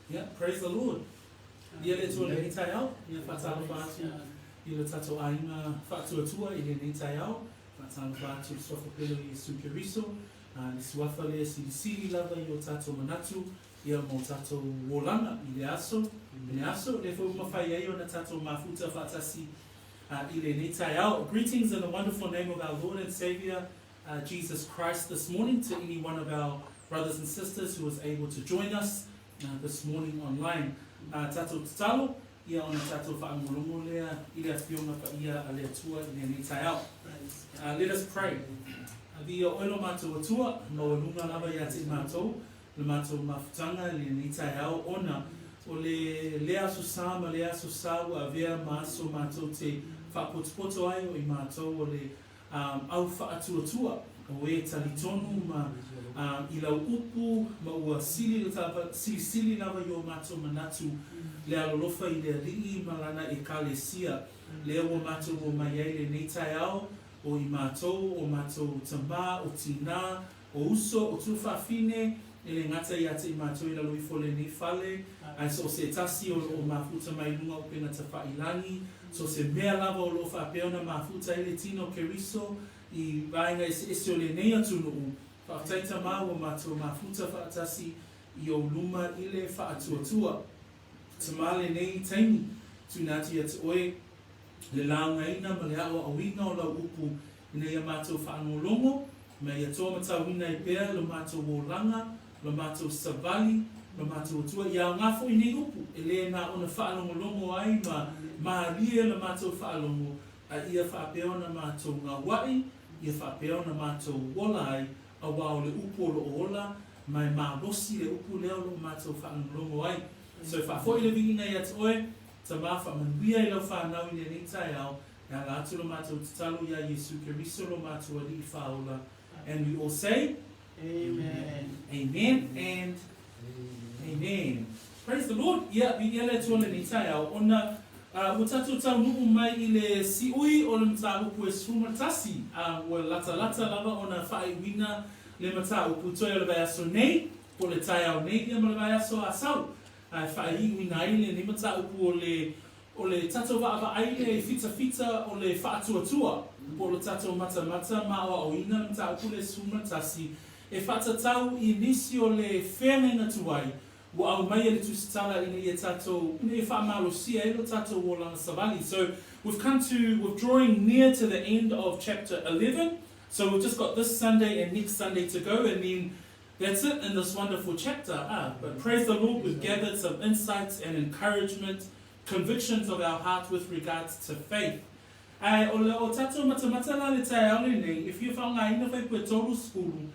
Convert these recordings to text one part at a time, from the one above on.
Yeah, praise the Lord. Ia le tua le ni tai au, ia whatala whātu, i le tato ainga faatuatua i le ni tai au, whatala whātu sofapelo i Eperu, ni suafa le sili lava i o tato manatu, ia mo tato wolanga i le aso, le fo mawhai ei o na tato mafuta whatasi i le ni tai au. Greetings in the wonderful name of our Lord and Saviour, Jesus Christ, this morning to any one of our brothers and sisters who was able to join us this morning online. Tato tatalo, ia ona tato whaangolongo lea, i lea whionga pa ia a lea tua i lea ni tai au. Let us pray. Via oilo mātou atua, no lunga lava ia te mātou, le mātou mafutanga le ni tai au ona, o le lea susa ma lea susa wa vea maaso mātou te whapotopoto ai o i mātou o le au whaatuatua, o e talitonu ma i lau upu ma ua sili lava i o mātou manatu le alolofa i le rii malana e kalesia le ua mātou o mai ei le nei tai au o i mātou o mātou tamba o tina o uso o tūwhawhine e le ngata i ate i mātou i laloi fole nei fale ai so se tasi o mafuta mai lunga o pena ta whailangi so se mea lava o lo whapeona mafuta i le tino keriso i Vaega ese o le nei atunu u whaataita mau o mātou mafuta whaatasi i o luma i le whaatuatua. Tamale nei taimi tunati at oe le launga ina ma le awa awina o lau upu i nei a mātou whaangolongo ma i atoa matauina i pēr lo mātou wolanga, lo mātou savali, lo mātou atua i au ngafo i nei upu e le na ona whaalongolongo ai ma lia le mātou whaalongo a ia whaapeona mātou ngā wai, ia whaapeona mātou wola ai a wao le upu o lo ola, mai mārosi le upu leo lo mātou whaangolongo ai. So whaafoi le vingi nei at oe, ta mawha manuia i lau whanau i le ni tai au, na la atu lo mātou tatalo ia Yesu Keriso lo mātou ali i whaola. And we all say, Amen. Amen and Amen. Praise the Lord. Ia, vi ia le tua le ni tai au, ona o tatu tau nuu mai i le siui o le mata upu e sumatasi, o lata lava ona whai wina le mata upu toi o le vai aso nei, po le tai au nei, ia ma le vai aso a sau. Whai wina i le ni mata upu o le tato wa aile fita o le faatuatua, po le tato mata ma o ina le mata upu le sumatasi, e whatatau i nisi o le whenga tuai, wa au mai le tusitala ina ia tato ne whaamalosia e lo tato wolanga savali. So we're drawing near to the end of chapter 11. So we've just got this Sunday and next Sunday to go, and then that's it in this wonderful chapter. But praise the Lord, we've gathered some insights and encouragement, convictions of our heart with regards to faith. O tato matamata la le tai au nei, if you found nga ina whai pue tolu skulu,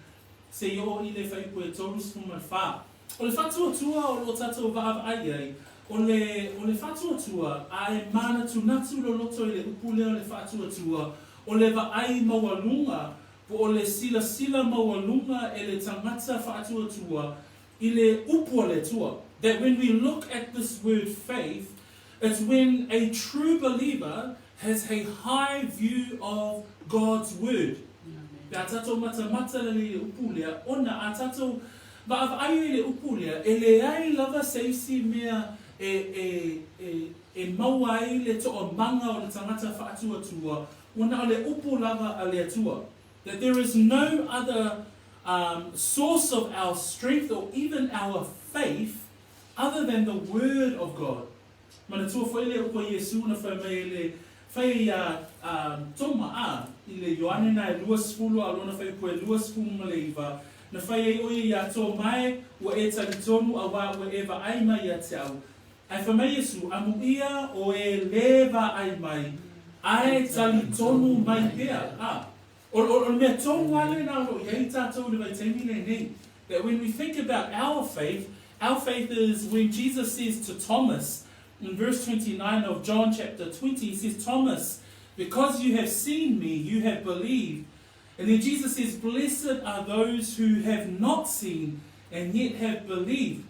se yo i le whai pue tolu skulu man wha. O le faatuatua o lo tatou vaawa ai ai, o le faatuatua a e mana tunatu lo loto i le upu leo le faatuatua, o le vaai maualunga, po o le sila maualunga e le tangata faatuatua i le upu o le tua. That when we look at this word faith, it's when a true believer has a high view of God's word. Pea tatou mata le upu lea, ona a tatou va ai le upulia ele ai lava seisi mea e mau ai le to manga o le tangata faatuatua ona le upu lava a le atua, that there is no other source of our strength or even our faith other than the word of God. Mana tua foi le upu Yesu na fai mai le fai toma i le Ioane na e luas fulu alona fai pue luas fulu ma le iwa na whai e oi i ato mai ua e talitonu a wā ua e wa ai mai a te au. Ai whamai Yesu, amu ia o e lewa ai mai, ai talitonu mai pia. O mea tonu ale na ro, iei tātou le vai teimi le nei. That when we think about our faith is when Jesus says to Thomas, in verse 29 of John chapter 20, he says, Thomas, because you have seen me, you have believed. And then Jesus says, blessed are those who have not seen and yet have believed.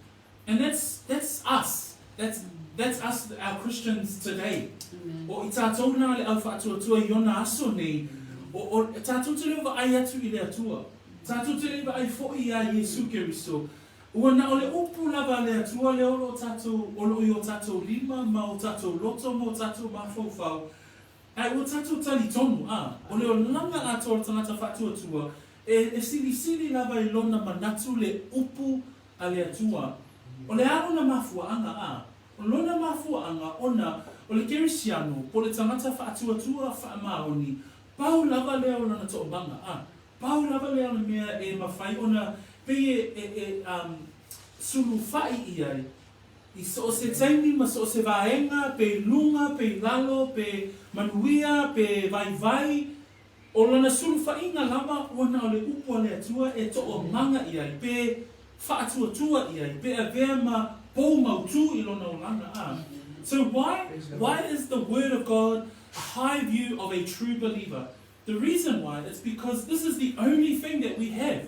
And that's us. That's us, our Christians today. O I tātou nā le au whaatuatua i ona aso nei. O tātou te lewa ai atu i le atua. Tātou te lewa ai fo'i a Yesu Keriso. Ua na ole upu lava le atua le olo i o tatou lima, ma o tatou loto, ma o tatou mafaufau. Ai, o tatou tali tonu, ole o langa ato o tangata faatuatua, e sili lava I lona manatu le upu a le atua. O le arona mafuaanga, o lona mafuaanga, ona, o le kerisiano, po le tangata faatuatua faamaoni, pau lava lea o lana to'omanga, pau lava lea o mea e mawhai ona, pe sulu fai iai. I so se taimi ma so se vaenga, pe lunga, pe lalo, pe manuia, pe vai, o lana sulu fainga lama ona o le upu a le atua e to'omanga iai, pe faatuatua iai, pe a vea ma pou mautu I lona o lana. So why is the word of God a high view of a true believer? The reason why is because this is the only thing that we have.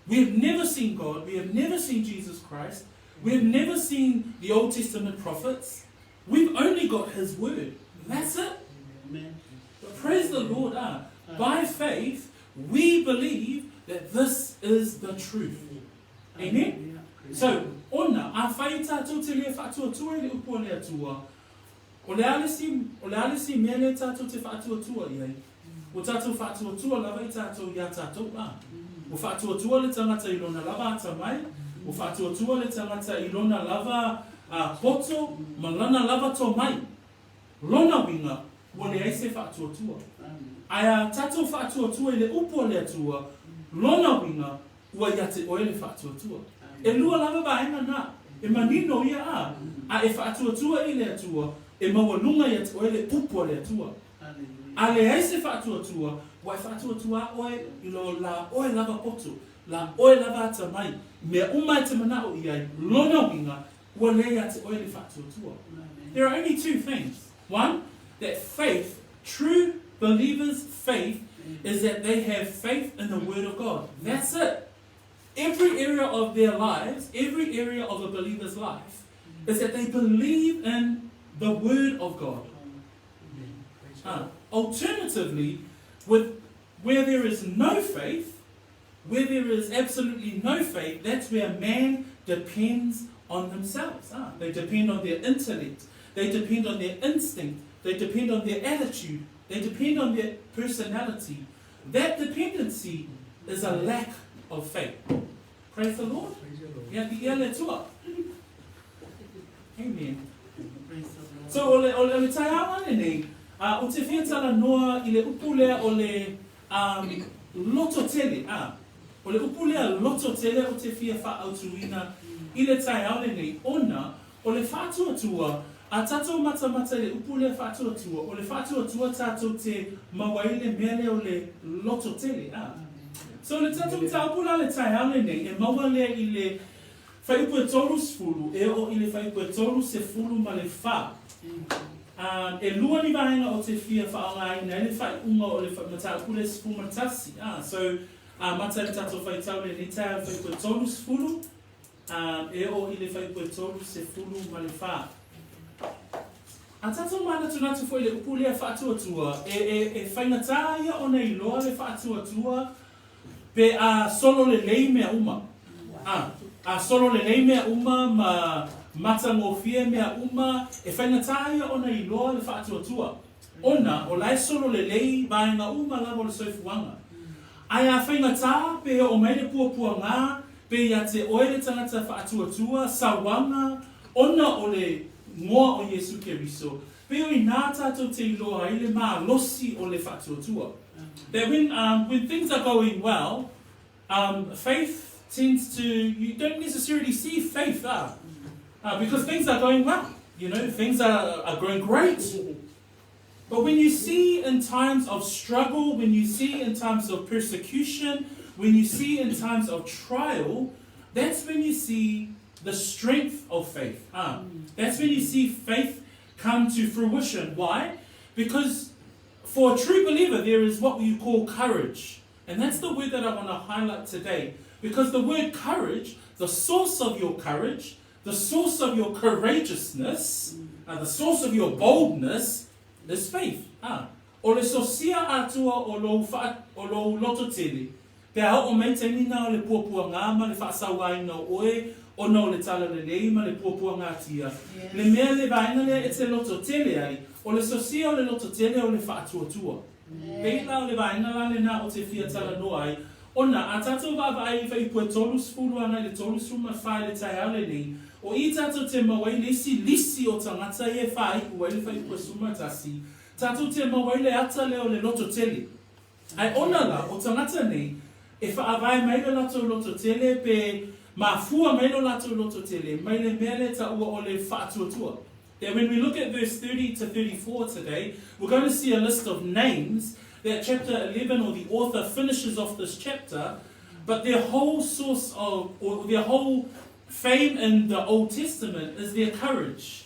We have never seen God. We have never seen Jesus Christ. We have never seen the Old Testament prophets. We've only got His word. That's it. But praise the Lord. By faith, we believe that this is the truth. Amen? So, ona, a whai tātou te lea whaatuatua le upo le atua. O le alesi mea le tātou te whaatuatua iai. O tātou whaatuatua lava I tātou ia tātou O whaatuatua le tangata I lona lava ata mai. O whaatuatua le tangata I lona lava poto, ma lana lava tō mai. Lona winga, o le aise whaatuatua. Aia tātou whaatuatua I le upo le atua, lona winga, ua ia te oe le whaatuatua. E lua lava vaenga nā, e manino ia a e whaatuatua I le atua, e maua lunga ia te oe le upo le atua. A le aise whaatuatua, wai whaatuatua oe I lo la oe lava poto, la oe lava ata mai, mea umai te manao iai, lona winga, ua lea te oe le whaatuatua. There are only two things. One, that faith, true believers' faith, is that they have faith in the Word of God. That's it. Every area of their lives, every area of a believer's life, is that they believe in the Word of God. Alternatively, where there is no faith, where there is absolutely no faith, that's where man depends on themselves. They depend on their intellect, they depend on their instinct, they depend on their attitude, they depend on their personality. That dependency is a lack of faith. Praise the Lord. Amen. So ole taiawa nei, o te whiatala noa I le upulea o le loto tele. O le upulea loto tele o te whia whaautuina I le taiawa nei, ona o le whaatuatua a tātou mata le upulea whaatuatua, o le whaatuatua tātou te mawaile mele o le loto tele. So le tātou tāpula le taiawa nei, e maua lea I le whaipu e tolu sefulu, e o I le whaipu e tolu sefulu ma le wha. E lua ni vaenga o te whia whaonga I le whai unga o le tāpula sefulu matasi. So mata le tātou whaitau le ni tāia whaipu e tolu sefulu, e o I le whaipu e tolu sefulu ma le wha. A tātou mana tunatu foi le upulea whaatuatua, e whaingatā ia o nei loa le whaatuatua, pe a solo le lei mea uma. A solo le lei mea uma, ma mata ngofia mea uma, e whaingatā ia o nei loa le whaatuatua. Ona, o lai solo le lei vaenga uma lava le soifuanga. Ai a whaingatā pe o mai le puapua ngā, pe ia te oe le tangata whaatuatua, sawanga, ona o le ngoa o Yesu Keriso. Pe o I nā tātou te iloa I le mā losi o le whaatuatua. That when things are going well, faith tends to, you don't necessarily see faith because things are going well. You know, things are going great. But when you see in times of struggle, when you see in times of persecution, when you see in times of trial, that's when you see the strength of faith. That's when you see faith come to fruition. Why? Because for a true believer, there is what we call courage. And that's the word that I want to highlight today. Because the word courage, the source of your courage, the source of your courageousness, the source of your boldness is faith. O le sosia atua o lo loto tele. Pe hao o meiteni na o le puapua ngā ma le whaasawai na oe, o no le tala le lei ma le puapua ngā tia. Le mea le vaina lea e te loto tele ai, o le sosia o le loto tele o le faatuatua. Peila o le vaina lane na o te fia tala no ai, ona a tātou wāwai i whai pua tolu sifuru ana i le tolu suma whai le tai ale ni, o i tātou te mawai lisi o tangata i e whai ua i le whai pua suma tasi, tātou te mawai le ata leo le loto tele. Ai ona la o tangata ni, e whaawai mai le lato loto tele pe mafua mai le lato loto tele, mai le mele ta ua o le faatuatua. That when we look at verse 30 to 34 today, we're going to see a list of names that chapter 11 or the author finishes off this chapter, but their whole source of, or their whole fame in the Old Testament is their courage.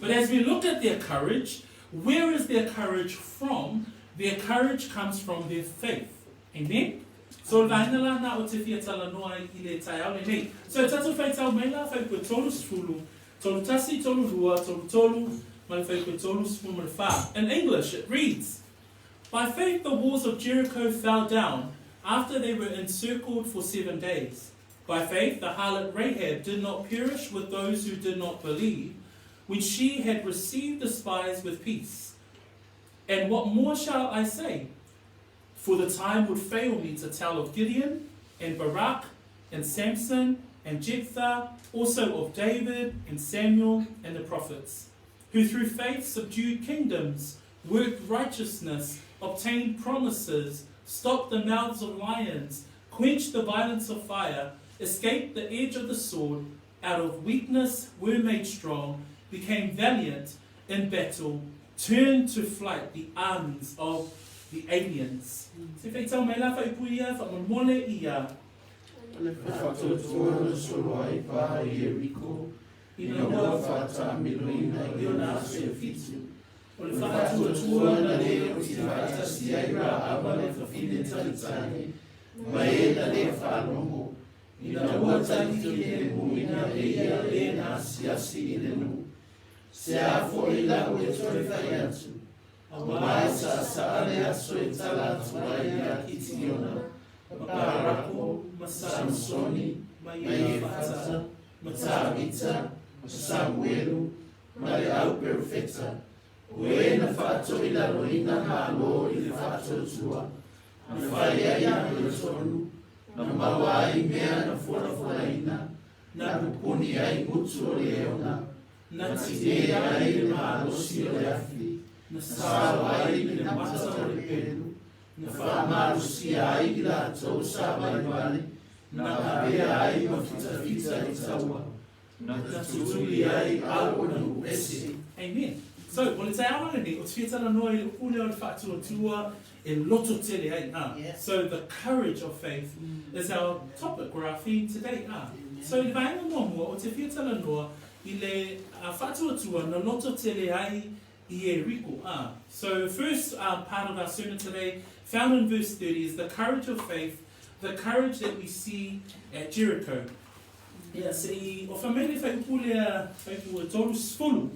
But as we look at their courage, where is their courage from? Their courage comes from their faith. Amen? So laina na o te fia tala noa I le tai au le nei. So tatu whai tau mai la whai pua tolu sifulu, tolu tasi, tolu rua, tolu, mai whai pua tolu sifulu mai wha. In English it reads, by faith the walls of Jericho fell down after they were encircled for 7 days. By faith the harlot Rahab did not perish with those who did not believe, when she had received the spies with peace. And what more shall I say? For the time would fail me to tell of Gideon, and Barak, and Samson, and Jephthah, also of David, and Samuel, and the prophets, who through faith subdued kingdoms, worked righteousness, obtained promises, stopped the mouths of lions, quenched the violence of fire, escaped the edge of the sword, out of weakness were made strong, became valiant in battle, turned to flight the armies of the aliens. Se whai tau mai la whai puia, wha mole ia. Le whaatotua na solo ai pā I Eriko, ina ua whata miloina I o nā se fitu. O le whaatotua na leo I te whaitasi ai rā awa le whawhine talitane, ma e na le whanongo, ina ua taliki le muina e ia le nā siasi I le nu. Se a fo I la o e toi whai atu, Mai sa ale aso e tala tuai a Kitiona, Barako, Samsoni, Maefata, Tabita, Samuelu, Mare au perfecta, ue na fato I la roina malo I le fato tua, na whaia ia le tonu, na mawai mea na fora na pupuni ai mutu o le eona, na tide ai le malo si o le afi, na sawa ai le mata o le Eperu, na whaamaru si ai ki la tau sawa I wale, na pavea ai ma fita I taua, na tutuli ai au na uese. Amen. So, o le tai awa ni, o te whiatala noa I le upule o le whaatuatua e loto tele ai. So, the courage of faith is our topic or our theme today. So, le vaenga mua o te whiatala noa I le whaatuatua na loto tele ai I Eriko. So first part of our sermon today, found in verse 30, is the courage of faith, the courage that we see at Jericho. Se o whamene whai upulea whai pua tolu sifulu,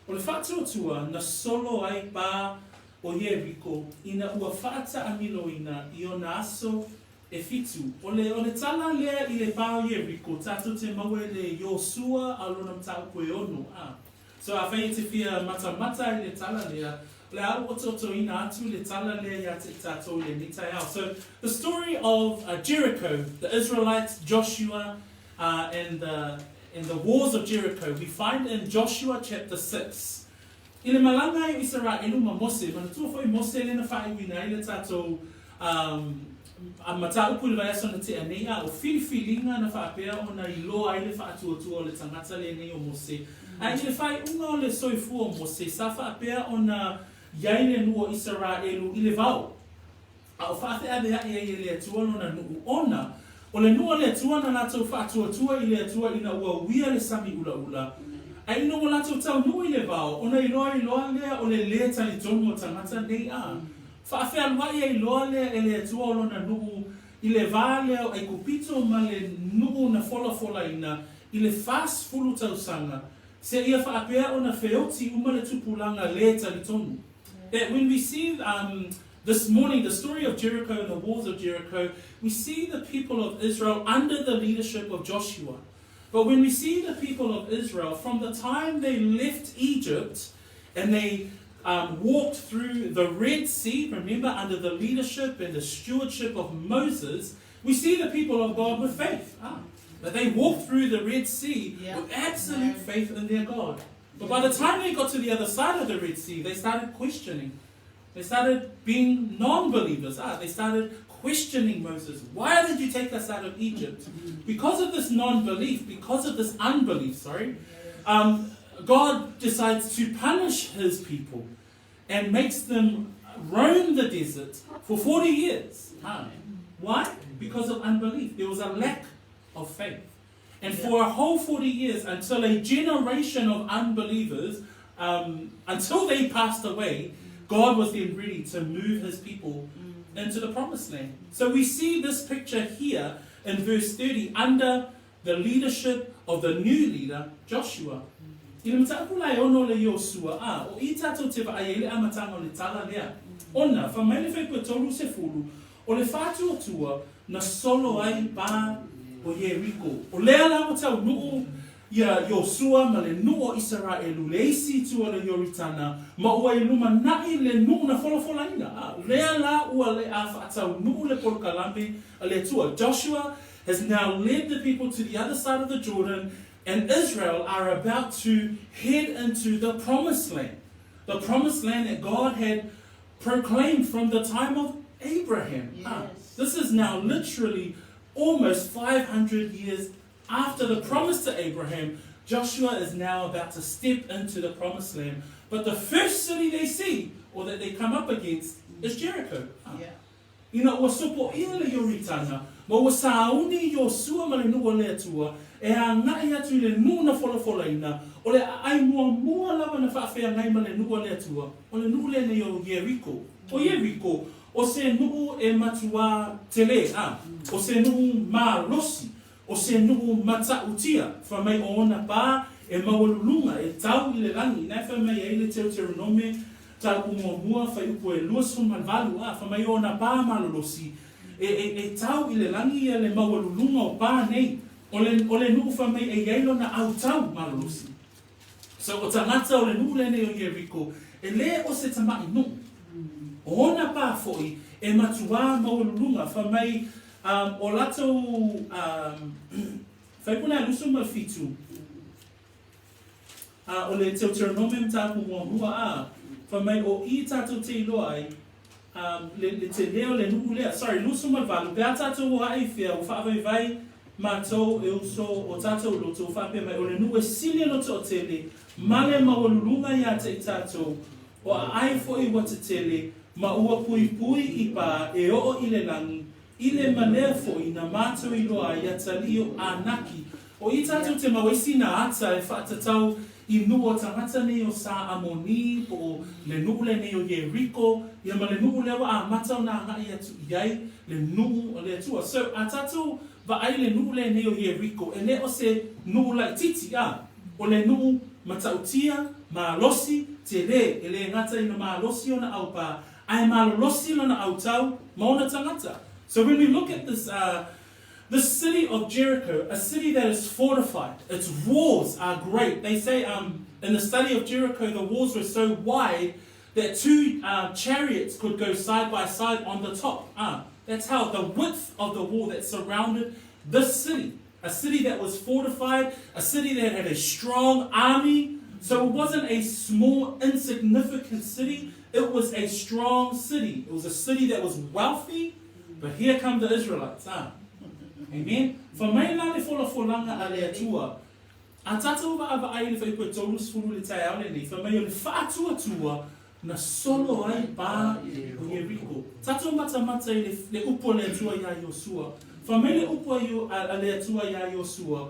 o le whaatuatua na solo ai pā o Eriko, ina ua whaata amiloina I o na aso e fitu. O le tala lea I le pā o Eriko, tātou te maua le Yosua alona mtau koe ono. So a whai te whia mata I le tala lea, le au ototo ina atu le tala lea ia te tātou le nitai au. So the story of Jericho, the Israelites, Joshua, and the wars of Jericho, we find in Joshua chapter 6. I le malanga I Israelu ma Mose, mana tua whai Mose lena whai wina I le tātou a mataupu le vai asona te anea, o whiwhilinga na whaapea o na I loa I le whaatuatua o le tangata le nei o Mose. Ai le whai unga o le soifua o Mose, sa whaapea o na iaile nua Israelu I le vau. A o whaate ade hae I le atua no na nuu ona, o le nua le atua na natou whaatuatua I le atua ina ua wia le sami ula ula. Ai no mo natou tau nua I le vau, ona I loa lea o le lea tali tongo tangata nei a. Whaafea luai ai loa lea e le atua o lona nuu I le vale o ai kupito ma le nuu na fola ina I le fast fulu tausanga. Se ia whaapea o na feoti uma le tupulanga le talitonu. That when we see the this morning, the story of Jericho and the walls of Jericho, we see the people of Israel under the leadership of Joshua. But when we see the people of Israel, from the time they left Egypt and they walked through the Red Sea, remember, under the leadership and the stewardship of Moses, we see the people of God with faith. That they walked through the Red Sea with absolute faith in their God. But by the time they got to the other side of the Red Sea, they started questioning. They started being non-believers. They started questioning Moses. Why did you take us out of Egypt? Because of this non-belief, because of this unbelief, God decides to punish his people and makes them roam the desert for 40 years. Why? Because of unbelief. There was a lack of faith. And for a whole 40 years, until a generation of unbelievers, until they passed away, God was then ready to move his people into the promised land. So we see this picture here in verse 30 under the leadership of the new leader, Joshua. Ona, fa mai fe ko tolu se fulu, o le faatuatua na solo ai pa o Jericho. O lea la tau nuu ia Yosua ma le nuu o Israelu, le isi tua le Yoritana, ma ua i luma nai le nuu na folofolaina. Lea la ua le a whaatau nuu le polokalame a le tua. Joshua has now led the people to the other side of the Jordan, and Israel are about to head into the promised land. The promised land that God had proclaimed from the time of Abraham. This is now literally almost 500 years after the promise to Abraham. Joshua is now about to step into the promised land. But the first city they see, or that they come up against, is Jericho. Ina ua sopo ia le Yoritana, ma ua sauni Yosua ma le nua le atua, e a ngai atu le nuna folofolaina, o le ai mua lava na whaafea ngai ma le nua le atua, o le nua le ne o Jericho. O Jericho, o se nuu e matua tele, o se nuu ma losi, o se nuu matautia, wha mai o ona pā, e mawalulunga, e tau i le rangi, nai wha mai e le Deuteronome, tau umua whai upo e luasun manvalu, wha mai o ona pā malolosi, e tau i le rangi e le mawalulunga o pā nei, o le nuu wha mai e yeilo na au tau malolosi. So o tangata o le nuu le ne o Jericho, e le o se tamai nuu. O ona pā foi e matua mawalulunga wha mai o latou whaipuna lusu ma fitu o le Deuteronome mtaku mua wha mai o I tātou te iloa ai le te leo le nuu lea lusu ma valu pea tātou o ai whia o whaawai vai mātou e uso o tātou loto o whaapea mai o le nuu e sili loto o tele male mawalulunga ia te I tātou o ai foi wa te tele ma ua pui pui I pā e o I le langi I le malea foi na mātou I loa I atalio anaki. O I tātou te mawesi na ata e whaatatau I nuu o tangata ne o sa Amoni o le nuu le ne o Jericho ia ma le nuu le wa a matau na ngai atu iai le nuu o le atua. So a tātou va ai le nuu le ne o Jericho e le o se nuu lai titi o le nuu matautia ma losi te le e le ngata I na ma losi o na au pā ai ma losi o na au tau ma ona tangata. So when we look at this this city of Jericho, a city that is fortified, its walls are great. They say in the study of Jericho, the walls were so wide that two chariots could go side by side on the top. That's how the width of the wall that surrounded this city. A city that was fortified, a city that had a strong army. So it wasn't a small, insignificant city. It was a strong city. It was a city that was wealthy. But here come the Israelites. Amen. For mai la le folanga a le atua. A tātou wa ava ai le whaipua tolu sfuru le tai aole nei. For mai o le faatuatua na solo ai pā o Jericho. Tātou mata I le upo le atua ia Yosua. For mai le upo a le atua ia Yosua.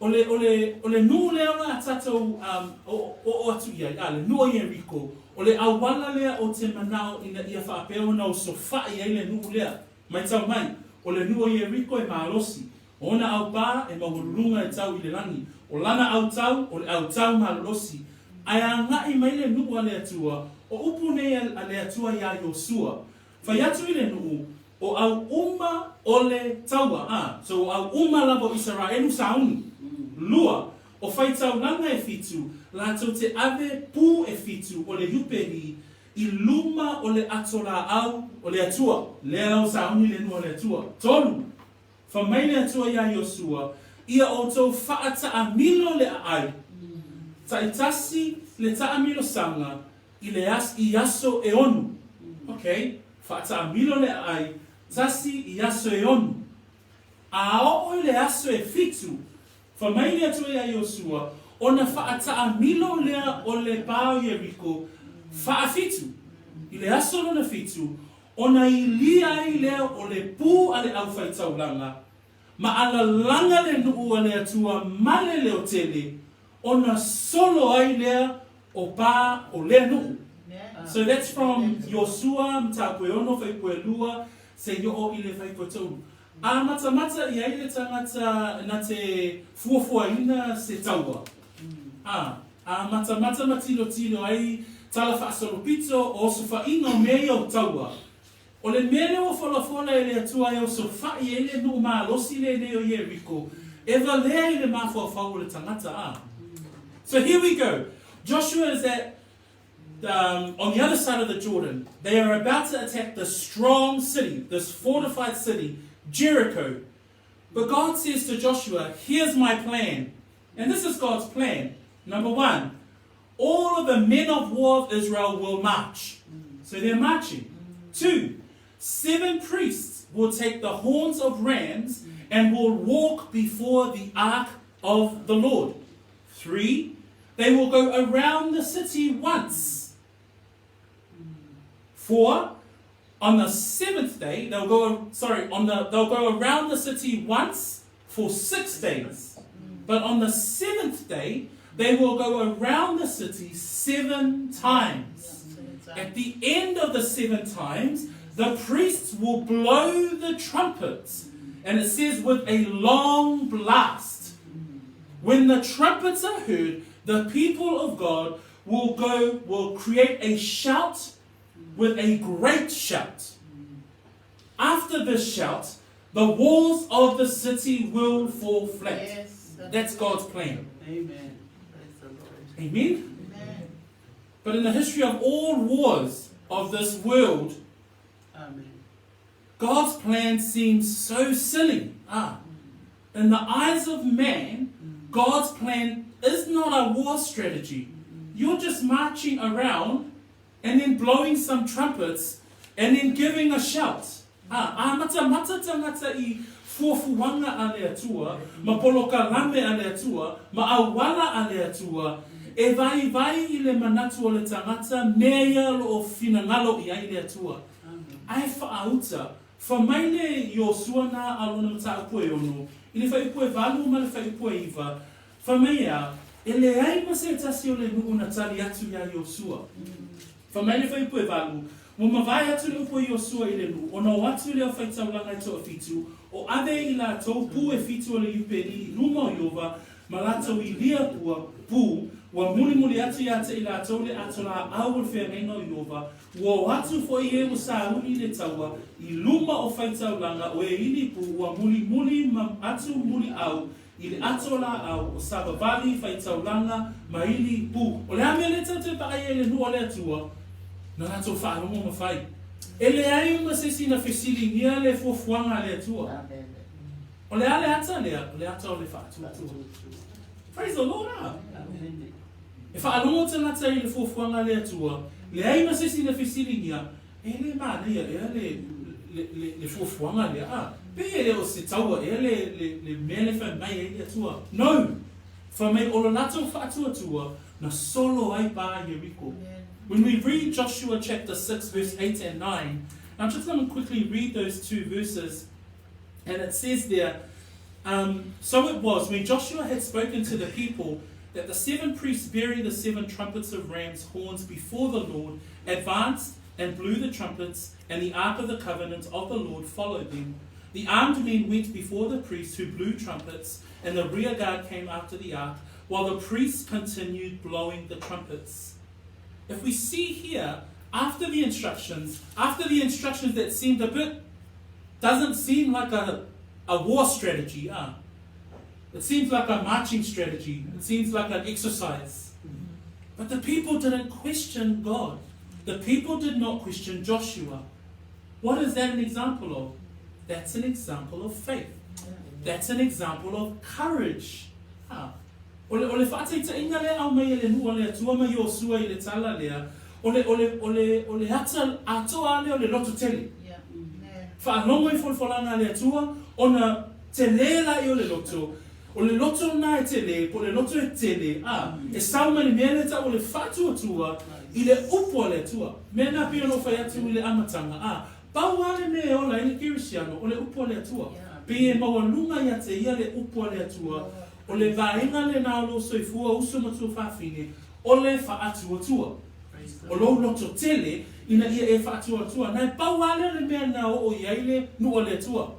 O le nuu lea a tātou o atu ia, le nuu o Jericho. O le awala lea o te manao ina ia whaapeo na o sofai ai le nuu lea. Mai tau mai, o le nuu o Jericho e malosi. O na au pā e mawurunga e tau I le langi. O lana au tau, o le au tau malosi. Ai a ngai mai le nuu a le atua, o upu nei a le atua ia Yosua. Whai atu I le nuu, o au uma o le taua. So au uma lava o Israelu sauni. Lua, o whai taulanga e fitu, lātou te ave pū e fitu o le Eperu, I luma o le atola au o le atua. Lea lau sauni le nua o le atua. Tolu, whamai le atua ia Iosua, ia o tau whaata a milo le ai. Ta itasi le ta amilo sanga, I le I aso e onu. Okay, whaata a milo le ai, tasi I aso e onu. A o le aso e fitu, whamai le atua ia Iosua, ona whaata a milo lea o le pāo Yeriko, whaafitu. I le aso lona fitu, ona I lia I lea o le pū a le au whai taulanga, ma ala langa le nuu a le atua male le o tele, ona solo ai lea o pā o le nuu. So that's from Yosua, mtakoe ono whaipue lua, se yo o I le whaipue taunu. A mata I ai le tangata na te fuafuaina se taua. A mata matilo ai tala whaasolo pito o so whainga mea o taua. O le mele o whalafola e le atua e o so whai e le nuu maa losi le o Yeriko. Eva lea I le mawhawhau o le tangata. So here we go. Joshua is on the other side of the Jordan. They are about to attack the strong city, this fortified city, Jericho. But God says to Joshua, here's my plan. And this is God's plan. Number one, all of the men of war of Israel will march. So they're marching. 2, 7 priests will take the horns of rams and will walk before the ark of the Lord. 3, they will go around the city once. 4, on the 7th day, they'll go around the city once for 6 days. But on the 7th day, they will go around the city 7 times. At the end of the 7 times, the priests will blow the trumpets. And it says with a long blast. When the trumpets are heard, the people of God will create a shout with a great shout. After this shout, the walls of the city will fall flat. Yes, that's God's plan. Amen. Amen? Amen. But in the history of all wars of this world, Amen, God's plan seems so silly. In the eyes of man, God's plan is not a war strategy. You're just marching around and then blowing some trumpets and then giving a shout. Mata tangata I fuafuanga a le atua, ma poloka lame a le atua, ma awala a le atua, e vai I le manatu o le tangata, mea lo o finangalo I ai le atua. Ai whaauta, whamaile Yosua na alona mata apue ono, I le whaipue valu ma le whaipue iwa, whamea, e le ai mase tasi o le nuu na tali atu ya Yosua. Whamaile whaipue valu, mo mawai atu le upue Yosua I le nuu, o no atu le o whaitaulanga I toa fitu, o ade I la tau pu e fitu o le Eperu, luma o Iova, ma la tau I lia pua, pu, wa muli atu ia te I la tau le atola au le whengaina o Iova, wa atu fo I e o sa uni le taua, I luma o whaitaulanga o e ili pu, wa muli ma atu muli au, I le atola au o sabavali whaitaulanga ma ili pu. O le amea le tau te paai e le nua le atua, na lato whaalomo ma whai. E le ai ma se sina whesili nia le fuafuanga le atua. O le ale ata lea, o le ata o le faatuatua. Praise the Lord. E whaalomo tangata I le fuafuanga le atua, le ai ma se sina whesili nia, e le maa lea, e le fuafuanga lea. Pe e le o se taua, e le mea le whai mai e le atua. No! Whamei o lo lato faatuatua, na solo ai pā Yeriko. When we read Joshua chapter 6, verse 8 and 9, I'm just going to quickly read those 2 verses. And it says there, so it was, when Joshua had spoken to the people, that the 7 priests bearing the 7 trumpets of ram's horns before the Lord advanced and blew the trumpets, and the ark of the covenant of the Lord followed them. The armed men went before the priests who blew trumpets, and the rear guard came after the ark, while the priests continued blowing the trumpets. If we see here, after the instructions that seemed doesn't seem like a war strategy. It seems like a marching strategy. It seems like an exercise. But the people didn't question God. The people did not question Joshua. What is that an example of? That's an example of faith. That's an example of courage. Ole whātei ta inga lea au mai ele nua lea tua mai o sua I le tala lea. Ole hata atoa lea ole loto tele. Whaalongo I wholwhalanga lea tua, ona te lela I ole loto. Ole loto na e tele, po le loto e tele. E saumani mea le ta ole faatuatua I le upo le tua. Mea na pia no whai atu I le amatanga. Pauale me ola I le kirisiano, ole upo le tua. Pie maua lunga ia te ia le upo le tua. O le vaenga le nao lo soifua uso matua whawhine, o le whaatuatua. O lo loto tele, ina ia e whaatuatua. Nai pauale le mea nao o iaile nu o le tua.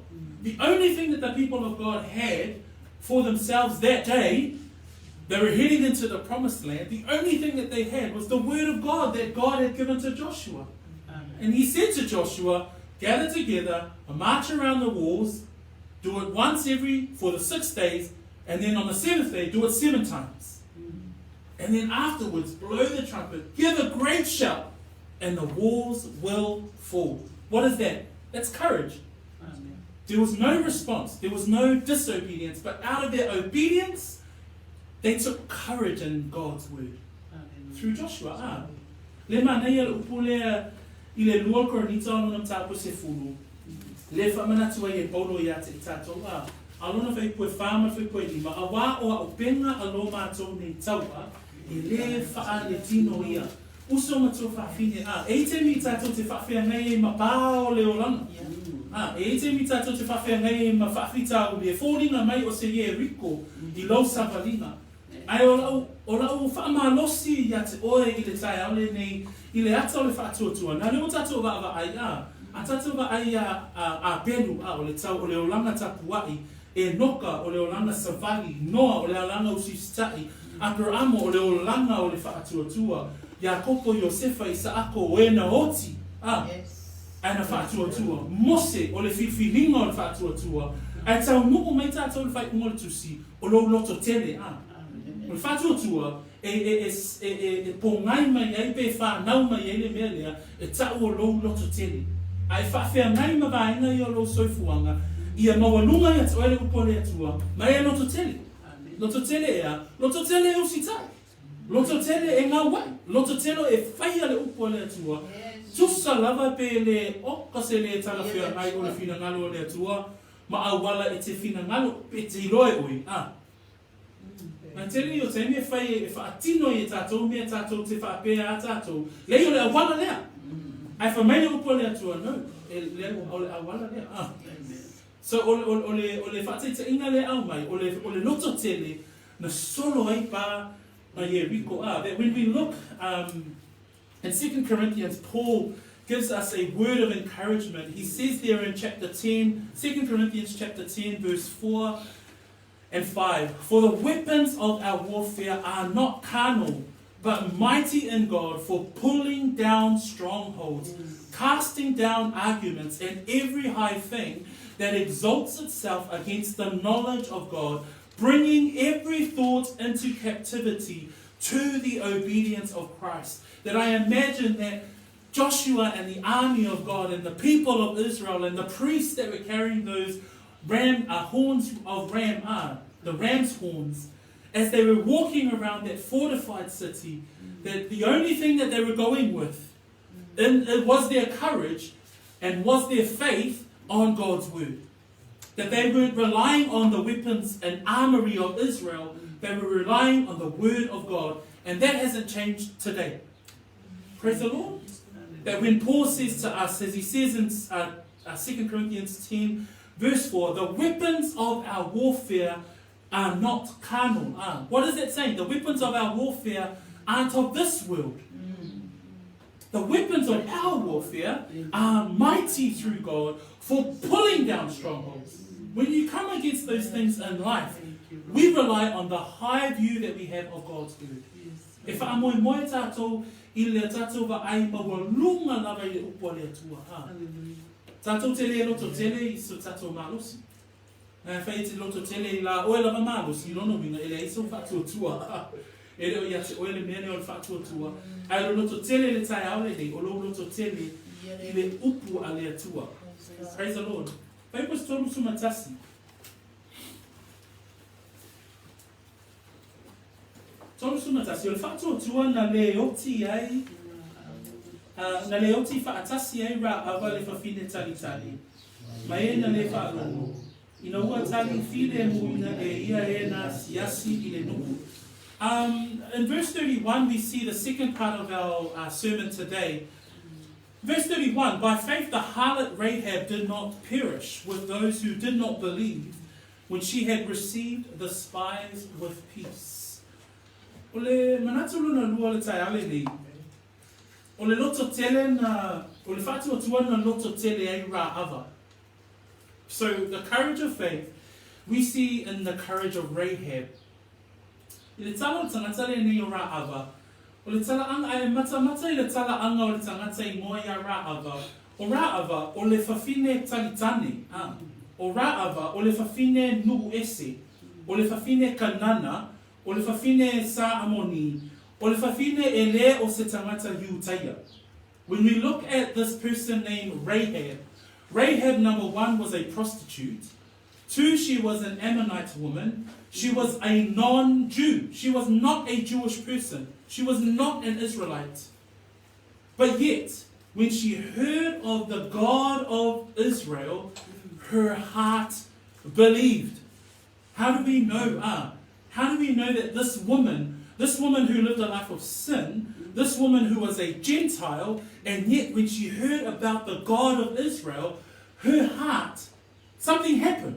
The only thing that the people of God had for themselves that day, they were heading into the promised land, the only thing that they had was the word of God that God had given to Joshua. And he said to Joshua, gather together, march around the walls, do it once for the 6 days, and then on the 7th day, do it 7 times. And then afterwards, blow the trumpet, give a great shout, and the walls will fall. What is that? That's courage. There was no response. There was no disobedience. But out of their obedience, they took courage in God's word. Through Joshua. Le manea le upulea I le lua koronita alona tāpu se fulu. Le whamanatua I e paulo I ate I tātou. Alona whai pue whāma whai pue lima. A wā o a upenga alo mātou nei taua. E le wha le tino ia. Uso matua whawhine. E te mi tātou te whawhia ngai ma pāo le olanga. E te mi tātou te whawhia ngai ma whawhita o le fōringa mai o se ie riko I lau savalina. Ai o lau whaamalosi ia te oe I le tai au le nei I le ata o le whaatuatua. Nā leo tātou wa ai a tātou wa ai a Peru o le tau o le olanga tapuai. E noka o le olanga savali. Noa o le olanga usistai. Abrahamo o le olanga o le whaatuatua. Iakopo Iosefa I saako o ena oti. Aina whaatuatua. Mose o le whiwhiringa o le whaatuatua. Ai tau nuku mai tātou le whai unga le tusi. O lo loto tele. O le whaatuatua. E pongai mai ai pe whanau mai ai le mea lea. E tau o lo loto tele. Ai whawhia ngai ma vaenga I o lo soifuanga. Ia mawalunga ia te oele upo le atua. Mai e loto tele. Loto tele ea. Loto tele e usitai. Loto tele e ngā wai. Loto tele e whaia le upo le atua. Tusa lava pe le oka se le tala whia ngai o le whina ngalo le atua. Ma awala e te whina ngalo pe te iroe oi. Nā tele I o te mea whai e whaatino I tātou mea tātou te whaapea a tātou. Lei o le awala lea. Ai whamei upo le atua. No. E le o le awala lea. So ole whaatei te inga le au mai, ole loto tele, na solo ai pa na ye riko that when we look in 2 Corinthians, Paul gives us a word of encouragement. He says there in chapter 10, 2 Corinthians chapter 10, verse 4 and 5, for the weapons of our warfare are not carnal, but mighty in God for pulling down strongholds, casting down arguments and every high thing that exalts itself against the knowledge of God, bringing every thought into captivity to the obedience of Christ. That I imagine that Joshua and the army of God and the people of Israel and the priests that were carrying those horns of ram, the ram's horns, as they were walking around that fortified city, that the only thing that they were going with it was their courage and was their faith on God's word. That they weren't relying on the weapons and armory of Israel, they were relying on the word of God. And that hasn't changed today. Praise the Lord. That when Paul says to us, as he says in 2 Corinthians 10, verse 4, the weapons of our warfare are not carnal. What is that saying? The weapons of our warfare aren't of this world. The weapons of our warfare are mighty through God for pulling down strongholds. When you come against those things in life, We rely on the high view that we have of God's word. E wha amoe moe tātou I le tātou wa ai maua lunga lava I le upo le atua. Tātou tele e loto tele I so tātou malosi. Whai te loto tele I la oe lava malosi I lono winga e le iso faatuatua. E leo ia te oe le mene o le faatuatua. Ai lo loto tele le tai aole nei, o lo loto tele I le upu a le atua. Praise the Lord. Whai pas tonu sumatasi. Tonu sumatasi, o le faatuatua na le oti ai, na le oti faatasi ai ra awa le fafine tali tali. Ma e na le faalongo. Ina ua tali file muina e ia e na siasi I le nuku. In verse 31, we see the second part of our sermon today. Verse 31, by faith the harlot Rahab did not perish with those who did not believe when she had received the spies with peace. O le manatulu na lua le tai ale ni. O le loto tele na, o le faatuatua na loto tele ai ra ava. So the courage of faith, we see in the courage of Rahab. I le tala o tangata le nei o ra ava. O le tala anga ai mata I le tala anga o le tangata I moa ia ra ava. O ra ava o le fafine talitane. O ra ava o le fafine nuhu ese. O le fafine kanana. O le fafine sa amoni. O le fafine ele o se tangata yutaya. When we look at this person named Rahab, Rahab, number one, was a prostitute. Two, she was an Ammonite woman. She was a non-Jew. She was not a Jewish person. She was not an Israelite. But yet, when she heard of the God of Israel, her heart believed. How do we know? How do we know that this woman who lived a life of sin, this woman who was a Gentile, and yet when she heard about the God of Israel, her heart, something happened.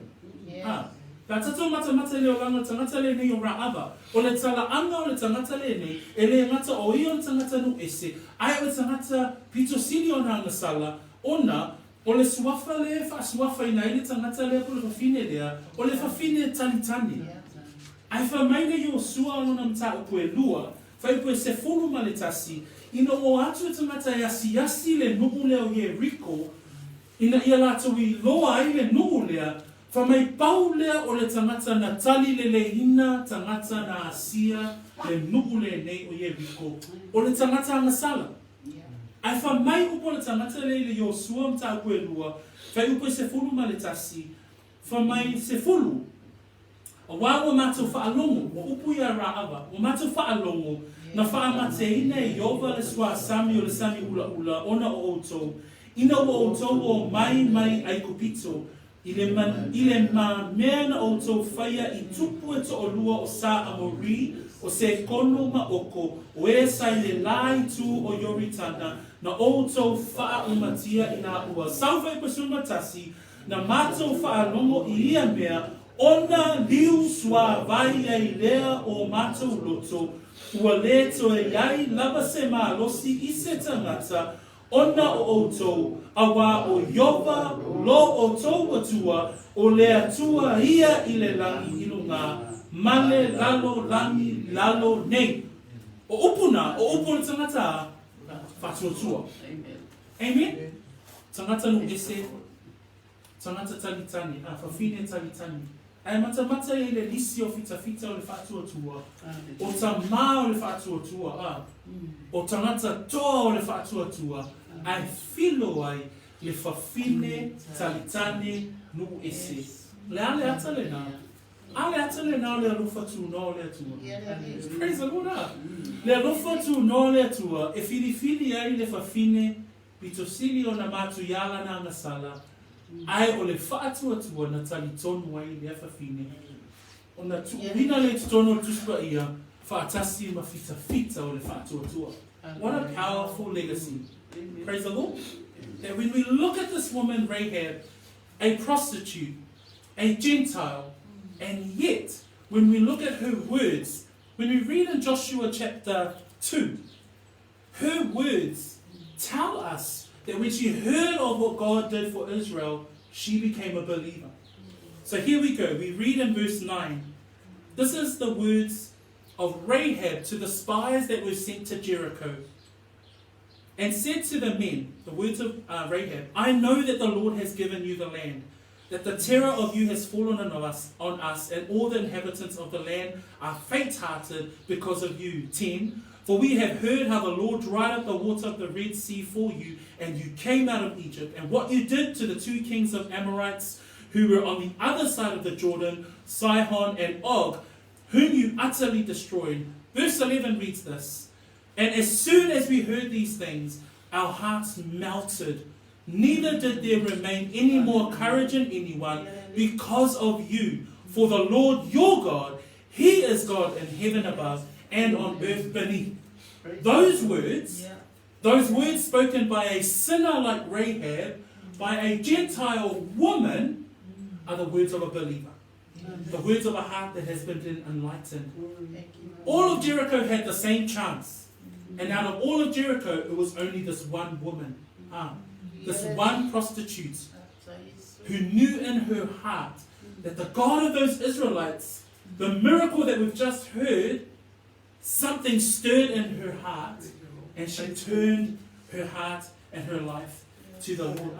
Ka tatou mata leo langa tangata le nei o ra ava. O le tala anga o le tangata le nei, e le ngata o ia o le tangata nu ese, ai o le tangata pito sili o na ngasala, ona, o le suafa le fa suafa ina i le tangata le po le fafine lea, o le fafine talitani. Ai fa maina i o sua o na mta upu e lua, fa upu e se fulu ma le tasi, ina o atu e tangata e asi le nuku leo ye riko, ina ia lato I loa ai le nuku lea, fa mai pau lea o le tangata na tali le lehina, tangata na asia, le nuku le nei o ye riko, o le tangata ngasala. Ai fa mai upo le tangata le Yosua mta upu e lua, fa upu e se fulu ma le tasi, fa mai se fulu. O wā o mātou whaalongo, o upu ia rā awa, o mātou whaalongo, na whaamateina I Yova le swa sami o le sami ula ula, ona o outou, ina o outou o mai ai kupito, I le mea na outou whaia I tupu e to o lua o sa amori, o se kono ma oko, o e sai le lai tu o yoritana, na outou wha umatia I nā ua. Sauwhai pasuma tasi, na mātou whaalongo I ia mea, ona liu swa vai ai lea o mātou loto, ua le toe iai lava se mālosi I se tangata, ona o outou, awa o Yova lo o tou atua, o le atua ia I le langi ilunga, male lalo langi lalo nei. O upuna, o upu le tangata, faatuatua. Amen? Tangata no ese, tangata talitani, fafine talitani. Ai mata I le lisi o fita o le faatuatua. O ta mā o le faatuatua. O tangata toa o le faatuatua. Ai filo ai le fafine talitani nu ese. Le ale ata le nā. Ale ata le nā le alofa tu no le atua. Praise the Lord. Le alofa tu no le atua. E fili ai le fafine pitosili o na matu yala na ngasala. Ai o le faatuatua na talitonu ai le fafine. O na tuina le tutono tuspa ia faatasi ma fita o le faatuatua. What a powerful legacy. Praise the Lord. That when we look at this woman Rahab, a prostitute, a Gentile, and yet when we look at her words, when we read in Joshua chapter 2, her words tell us that when she heard of what God did for Israel, she became a believer. So here we go. We read in verse 9. This is the words of Rahab to the spies that were sent to Jericho. And said to the men, the words of Rahab, I know that the Lord has given you the land, that the terror of you has fallen on us, and all the inhabitants of the land are faint-hearted because of you. 10. For we have heard how the Lord dried up the water of the Red Sea for you, and you came out of Egypt, and what you did to the 2 kings of Amorites who were on the other side of the Jordan, Sihon and Og, whom you utterly destroyed. Verse 11 reads this. And as soon as we heard these things, our hearts melted. Neither did there remain any more courage in anyone because of you. For the Lord your God, He is God in heaven above and on earth beneath. Those words spoken by a sinner like Rahab, by a Gentile woman, are the words of a believer. The words of a heart that has been enlightened. All of Jericho had the same chance. And out of all of Jericho, it was only this one woman. This one prostitute who knew in her heart that the God of those Israelites, the miracle that we've just heard, something stirred in her heart, and she turned her heart and her life to the Lord.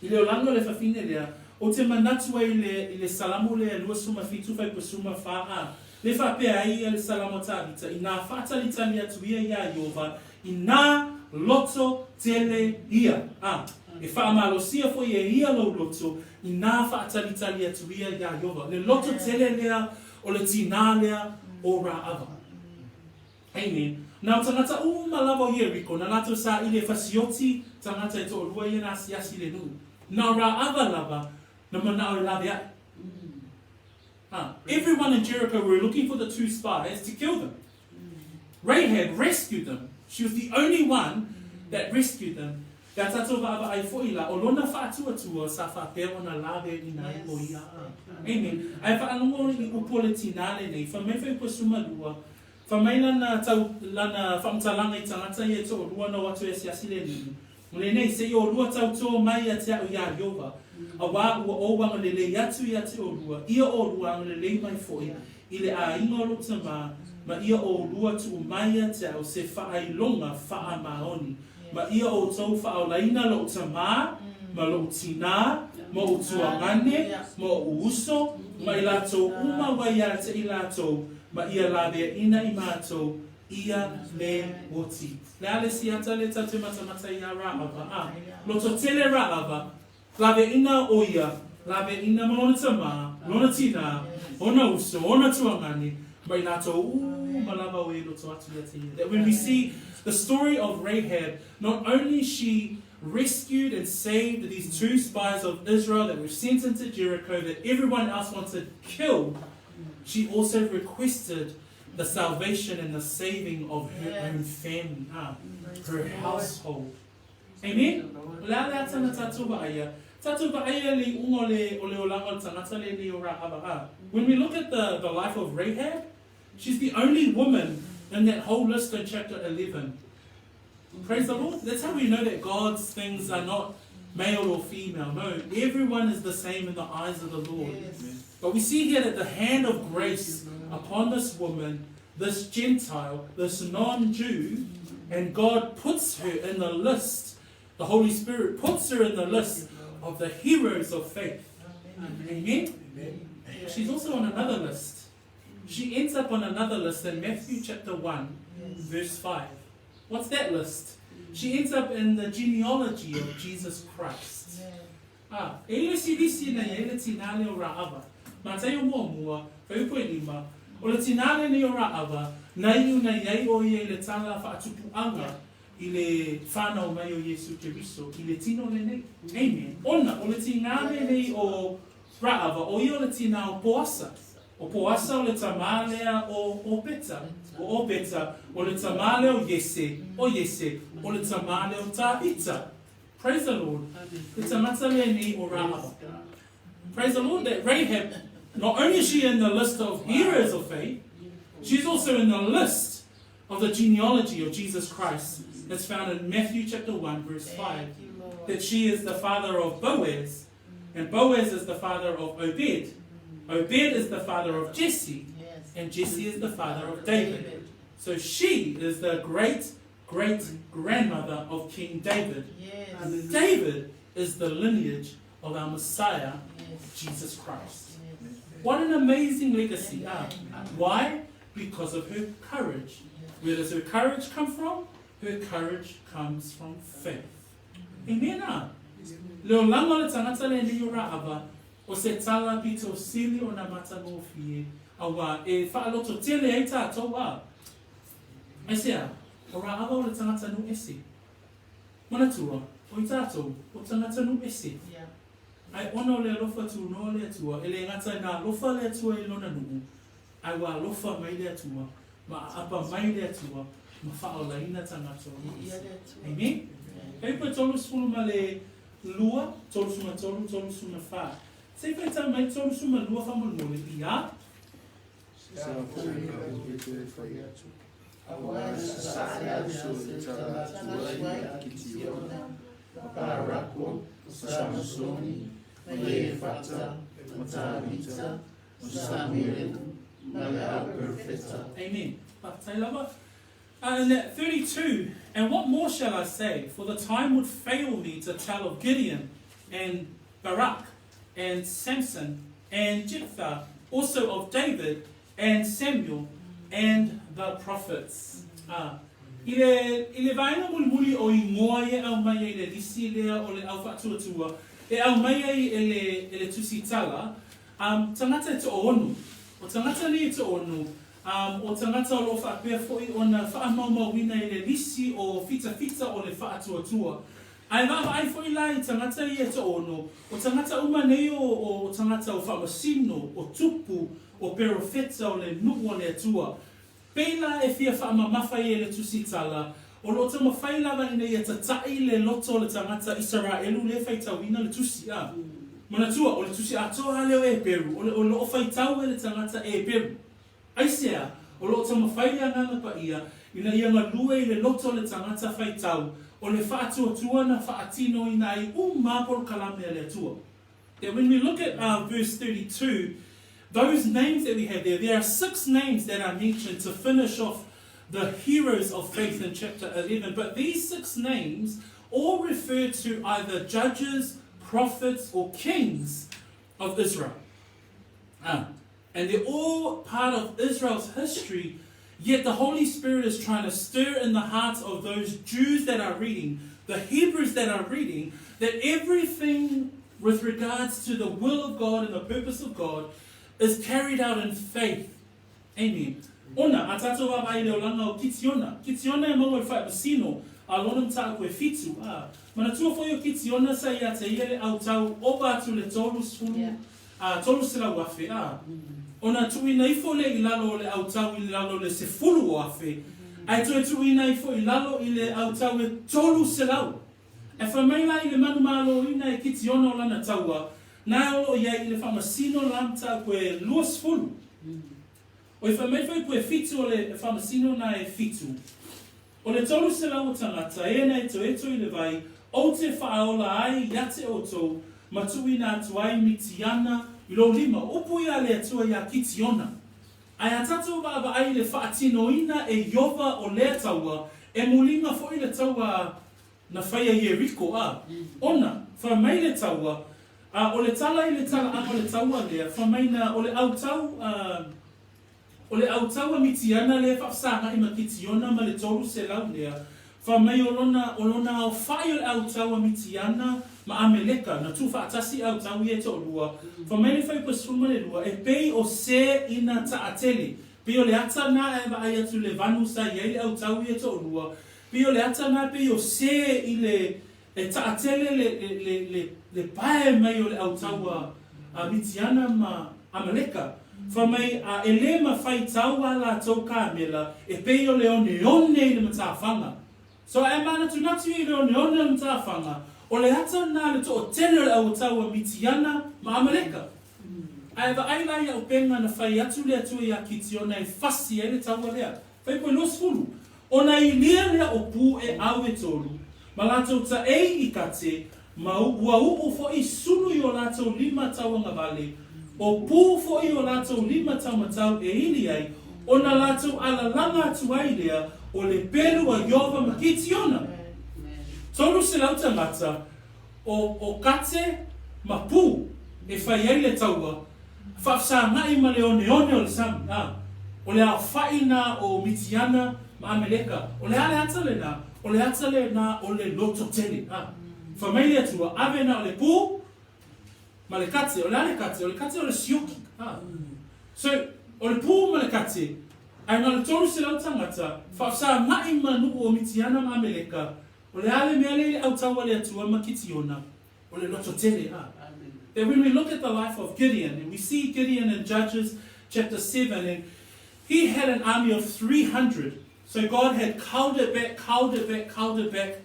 I le olanga le whawhine lea, o te manatua i le salamu lea lua suma fitu whai pasuma whaa. Le whapea ai le salamu tāwita, i nā whātalita ni atu ia ia Iova, i nā loto tele ia. E whaamalosia fo ia ia lo loto, i nā whātalita ni atu ia ia Iova. Le loto tele lea, o le tina lea, o rā ava. Amen. Nā tangata malawa ia riko, nā lato sa i le whasioti, tangata e to rua ia nā siasi le nui. Nā rā ava lava, na mana o lawe ai. Everyone in Jericho were looking for the 2 spies to kill them. Rahab rescued them. She was the only one that rescued them. Ka tatou wa'awa ai fo'i la, o lona faatuatua sa whapea o na lawe i nā i o ia. Amen. Ai whaalongo i upo le tinale nei, whamai whai pasuma lua, whamai lana whamtalanga i tangata i e to o lua na watu e siasi le nini. Mole nei, se i o lua tau tō mai a te au ia Iova. A wā ua o wanga le le atu i ate o lua. Ia o lua anga le le mai fo'i. I le a inga o lukta ma ia o lua tu mai a te au se whaailonga wha maoni. Ma ia o tau whaolaina lo tama, ma lo tina, ma o tuangane, ma o uso, ma i lato uma wai a te i lato, ma ia lawe ina i mātou, ia me oti. Le ale si ata le tatu matamata i a rāava. Loto tele rāava, lawe ina o ia, lawe ina malona tama, lona tina, ona uso, ona tuangane, ma i lato malawa o e loto atu ia te ia. That when we see the story of Rahab, not only she rescued and saved these 2 spies of Israel that were sent into Jericho that everyone else wanted killed, she also requested the salvation and the saving of her own family, her household. Amen? When we look at the life of Rahab, she's the only woman in that whole list in chapter 11. Praise the Lord. That's how we know that God's things are not male or female. No, everyone is the same in the eyes of the Lord. Yes. But we see here that the hand of grace upon this woman, this Gentile, this non-Jew, and God puts her in the list, the Holy Spirit puts her in the list of the heroes of faith. Amen? Amen. She's also on another list. She ends up on another list in Matthew chapter 1, verse 5. What's that list? She ends up in the genealogy of Jesus Christ. Ele si disi na ele tinale o ra'ava. Mateo mua, whaiupoi lima. O le tinale ni o ra'ava, na iu na iei o ie le tala whaatupuanga i le whanau mai o Yesu Keriso, i le tino le nei. Amen. Ona, o le tinale nei o ra'ava, o i o le tina o poasa. O poasa o le tamalea o peta. O peta, o le tamale o Yese, o Yese, o le tamale o Tāpita. Praise the Lord. Le tamata le ni o Rāava. Praise the Lord that Rahab, not only is she in the list of heroes of faith, she's also in the list of the genealogy of Jesus Christ. That's found in Matthew chapter 1, verse 5. That she is the father of Boaz, and Boaz is the father of Obed, Obed is the father of Jesse, and Jesse is the father of David. So she is the great-great-grandmother of King David. And David is the lineage of our Messiah, Jesus Christ. What an amazing legacy. Why? Because of her courage. Where does her courage come from? Her courage comes from faith. Amen. Leo langa le tangata le ni ora ava o se tala pito sili o na mata no fie awa e fa loto tele ai tatou wa. Asia, ora ava o le tangata no ese. Mana tua, o i tatou, o tangata no ese. Ai ono le lofa tu no le tua, ele ngata na lofa le tua i lona nugu. Ai wa lofa mai le tua, ma apa mai le tua, ma fa o la ina tangata no ese. Amen? Ei pa tolu sulu ma le lua, tolu suma fa. Se fai ta mai tolu suma lua fa mo le ia. Awa saya su tala tuai kitiona parako Samsoni le fata matarita Samuel mala perfecta. Amen. And at 32, and what more shall I say? For the time would fail me to tell of Gideon and Barak and Samson and Jephthah, also of David and Samuel and the prophets. Ile vaina mulmuli o ingoa e au mai ele lisi lea o le au faatuatua e au mai ele tusitala tangata te onu o tangata ni te onu o tangata o lo whaapea foi o na whaamaumawina ele lisi o fita o le faatuatua ai vava ai foi lai tangata i e te onu o tangata umanei o tangata o whaamasino o tupu o perofeta o le nuku o le atua. Peila e fia whaamamawhai e le tusitala, o lota mawhai lava ina i tatai le loto le tangata Israelu le whaitawina le tusi a. Manatua, o le tusi atoa leo Eperu, o lo whaitau e le tangata Eperu. Aisea, o lota mawhai a ngana pa ia, ina ia ngalua i le loto le tangata whaitau, o le faatuatua na faatino ina i maporo kalame le atua. That when we look at verse 32, those names that we have there are 6 names that are mentioned to finish off the heroes of faith in chapter 11. But these 6 names all refer to either judges, prophets, or kings of Israel. And they're all part of Israel's history, yet the Holy Spirit is trying to stir in the hearts of those Jews that are reading, the Hebrews that are reading, that everything with regards to the will of God and the purpose of God is carried out in faith. Amen. Ona, atato wa mai leo langa o kitiona. Kitiona e maua whai pasino, a lonam ta koe fitu. Mana tua foi o kitiona sa ia te iere au tau oba atu le tolu sfulu, tolu sila wafe. Ona tuina ifo le ilalo le au tau ilalo le sefulu o afe. Ai tuina ifo ilalo ile au tau e tolu silau. E whamaila ile manu malo ina e kitiona o lana taua. Nā o ia i le whamasino lamta koe luas fulu. O i whamewhai koe fitu o le whamasino na e fitu. O le tolu se lau tangata, e nei to eto i le vai, o te whaola ai iate o tō, matui nā tuai mitiana, i lo lima, upu ia le atua ia kitiona. Ai atato waba ai le whaatinoina e yova o le taua, e mulinga fo i le taua na whaia Ieriko Ona, whamai le taua, o le tala i le tala o le taua lea, whamaina o le autaua mitiana lea whafsanga i makitiona ma le tolu se lau lea, whamai o lona o whai o le autaua mitiana ma ameleka, na tu whaatasi autau i e te o lua, whamai le whai pasuma le lua, e pei o se ina taatele, pei o le ata na e wa ai atu le vanu sa i le autau i e te o lua, pei o le ata na pei o se i le taatele le pae mai o le autaua mitiana ma amaleka. Whamai ele ma whai taua la tau kāmela e pei o le one i le matawhanga. So e mana tunatu i le one le matawhanga o le ata nā le to o tele o le autaua mitiana ma amaleka. Ai wa ai lai au penga na whai atu le atu i a kitiona e whasi e le taua lea. Whai koe los fulu. Ona i lia lea o pū e au e tolu. Ma lātou ta e i kate, ma ua upo fo i sunu i o lātou 5 tauanga vale, o pū fo i o lātou 5 taumatau e ili ai, o na lātou ala langa atu ai lea, o le pelu a Iova makitiona. Tolu se lau tangata, o kate ma pū e whai ai le taua, whafsa ngai ma le one o le sami. O le a whaina o mitiana ma Ameleka, o le ale atale na, o le atale na o le loto tele. Whamei atua, ave na o le pū, ma le kate, o le ale kate, o le kate o le sioki. So, o le pū ma le kate, ai ngā le tolu se lau tangata, whafsa ngai ma nu o mitiana ma Ameleka, o le ale mea le au taua le atua ma kitiona, o le loto tele. That when we look at the life of Gideon, and we see Gideon in Judges chapter 7, and he had an army of 300. So God had culled it back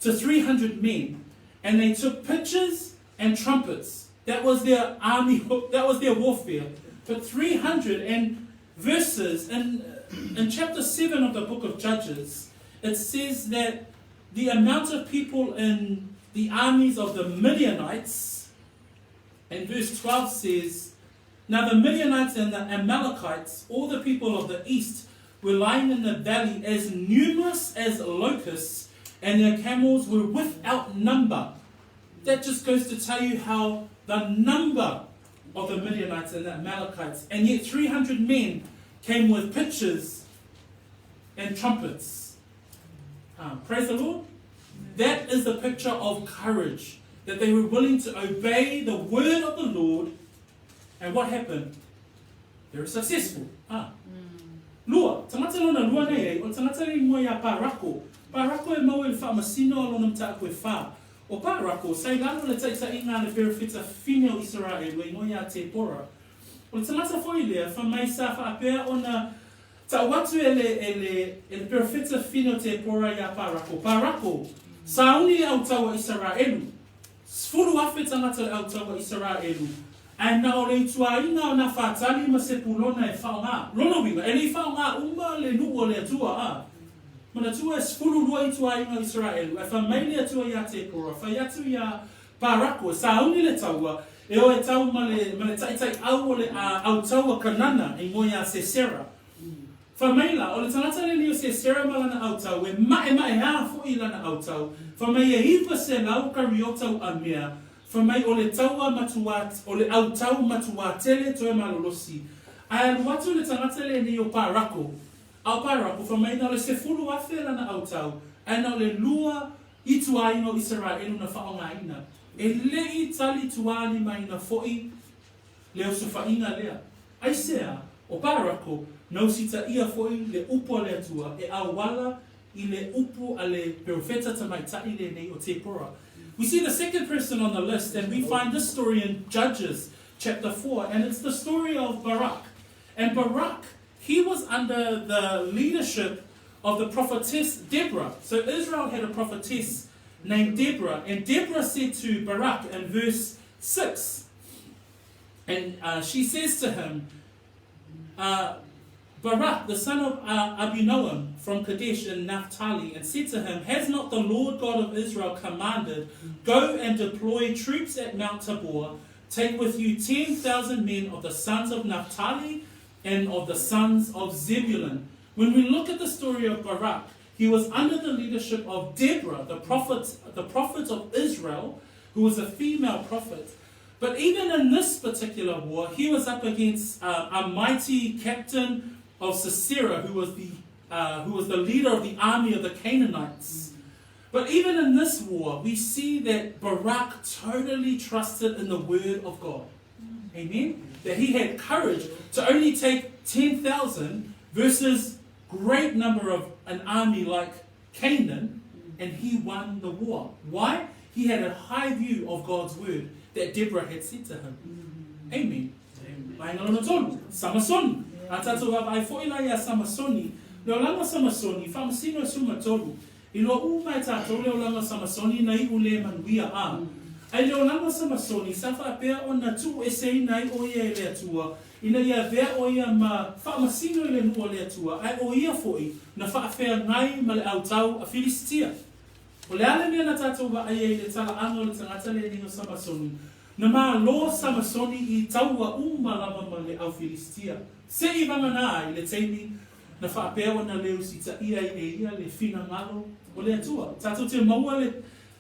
to 300 men. And they took pitchers and trumpets. That was their army, that was their warfare. But 300 and verses, in chapter 7 of the book of Judges, it says that the amount of people in the armies of the Midianites, and verse 12 says, now the Midianites and the Amalekites, all the people of the east, were lying in the valley as numerous as locusts, and their camels were without number. That just goes to tell you how the number of the Midianites and the Amalekites, and yet 300 men came with pitchers and trumpets. Praise the Lord. That is the picture of courage, that they were willing to obey the word of the Lord. And what happened? They were successful. Lua, tangata lona lua nei, o tangata li mo ia parako. Parako e mau e wha masino alona mta koe wha. O parako, sai lano le taita inga le perifita fine o Israel, e mo ia te pora. O tangata foi lea, wha mai sa wha apea o na ta watu e le perifita fine o te pora ia parako. Parako, sauni au taua Israelu. Sfuru afe tangata au taua Israelu. Ai na o le tuaina o na whātali ma se pulona e whaonga. Lono winga, e le whaonga umba le nu o le atua. Mana tua e sfuru rua i tuaina o Israelu. E whamei le atua ia te pora. Whai atu ia parako. Sa auni le taua. E o e tau ma le taitai au o le au taua kanana. E ngoia se sera. Whamei la, o le tangata le lio se sera ma lana au tau. E mae haa fo i lana au tau. Whamei e hiva se lau kariotau a mea. Whamei o le taua matuat, o le au tau matua tele toe malolosi. Ai alu atu le tangata le ni o parako. Au parako, whamei na le se fulu afe lana au tau. Ai na le lua i tuaina o Israelu na whaonga ina. E lei tali tuani mai na foi leo se whainga lea. Ai sea, o parako, nau sita ia foi le upo le atua e au wala i le upo a le profeta tamaitai le nei o te pora. We see the second person on the list, and we find this story in Judges chapter 4, and it's the story of Barak. And Barak, he was under the leadership of the prophetess Deborah. So Israel had a prophetess named Deborah, and Deborah said to Barak in verse 6, and she says to him, Barak, the son of Abinoam from Kadesh in Naphtali, and said to him, has not the Lord God of Israel commanded, go and deploy troops at Mount Tabor, take with you 10,000 men of the sons of Naphtali and of the sons of Zebulun. When we look at the story of Barak, he was under the leadership of Deborah, the prophet of Israel, who was a female prophet. But even in this particular war, he was up against a mighty captain of Sisera, who was the leader of the army of the Canaanites. But even in this war, we see that Barak totally trusted in the word of God. Amen? That he had courage to only take 10,000 versus great number of an army like Canaan, and he won the war. Why? He had a high view of God's word that Deborah had said to him. Amen. Samasoni. Atato ai foi la ia Samasoni. Le langa Samasoni, famasino suma tolu. I lo umai tato le langa Samasoni na I ule manuia a. Ai le langa Samasoni safa pea ona tu esei nai o ia le atua. Ina ia vea o ia ma famasino le nu le atua. Ai o ia foi na fa fea ngai ma le autau a Filistia. O le ale mea na tato wa ai le tala anga le tangata le ningo Samasoni. Na mā lo Samasoni I taua lava ma le au Filistia. Se I vangana I le teimi na whaapea na leo si ta ia le fina ngalo o le atua. Tātou te maua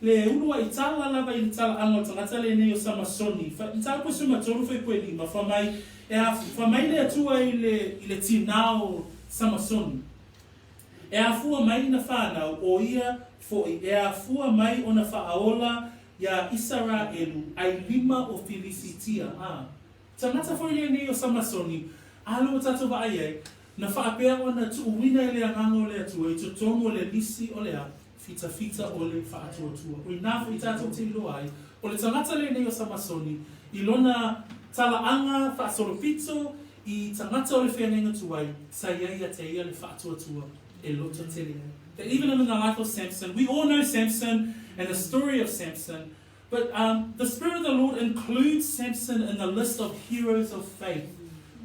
le ulua I tala lava I le tala ango tangata le neo Samasoni. I tala po suma tolu whai koe lima. Whamai le atua I le tinao Samasoni. E a fua mai na whanau o ia foi. E a fua mai o na whaaola ya Israelu ai 5 o Filistia. Tangata foi le neo Samasoni. Alu tātou wa ai na whaapea o na tuuwina I le angango le atua. I tutongo le lisi o le a. Fita o le faatuatua. O inafu I tātou te ilo ai. O le tangata le neo Samasoni. I lona talaanga whaasolopito. I tangata o le whenenga tuai. Sa iaia te ia le faatuatua. E loto tele. That even in the life of Samson, we all know Samson and the story of Samson. But the Spirit of the Lord includes Samson in the list of heroes of faith.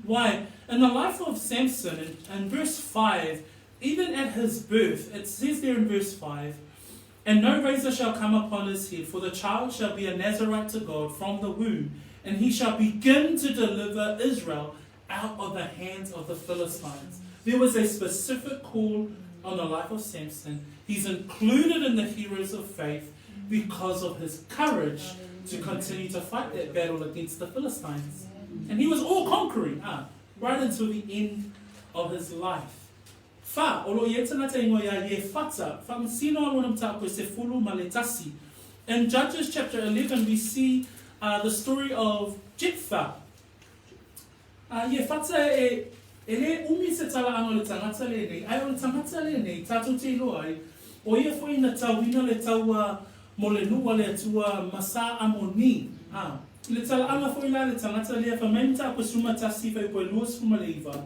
Why? In the life of Samson, in verse 5, even at his birth, it says there in verse 5, and no razor shall come upon his head, for the child shall be a Nazarite to God from the womb, and he shall begin to deliver Israel out of the hands of the Philistines. There was a specific call on the life of Samson. He's included in the heroes of faith because of his courage to continue to fight that battle against the Philistines. And he was all conquering, right until the end of his life. Fa, olo ye tangata ingo ya ye fata, fa masino alonam tako se fulu maletasi. In Judges chapter 11, we see the story of Jephthah. Ye fata ele umi se tala ano le tangata le nei, ai o le tangata le nei, tātou te ilo ai, o ia foi na tauina le taua mo le nua le atua masa amoni. Le tala anga foi la le tangata le whamenta ko suma tasi whai koe luas kuma le iwa.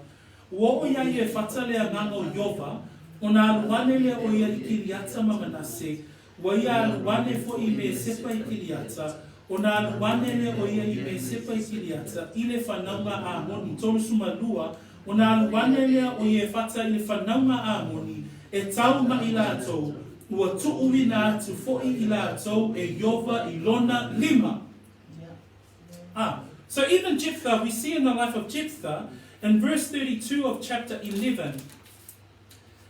Wo o ia ie whata le anganga o Yova, o nā aluane le o ia I Kiriata Mamanase, wa ia aluane fo I me sepa I Kiriata, o nā aluane le o ia I me sepa I Kiriata, I le whanaunga a moni, tolu suma lua, o nā aluane lea o ie whata I le whanaunga a moni, e tau ma I la atou, ua tuui nā atu fo'i I la atou, e Yova I lona 5. So even Jephthah, we see in the life of Jephthah, in verse 32 of chapter 11,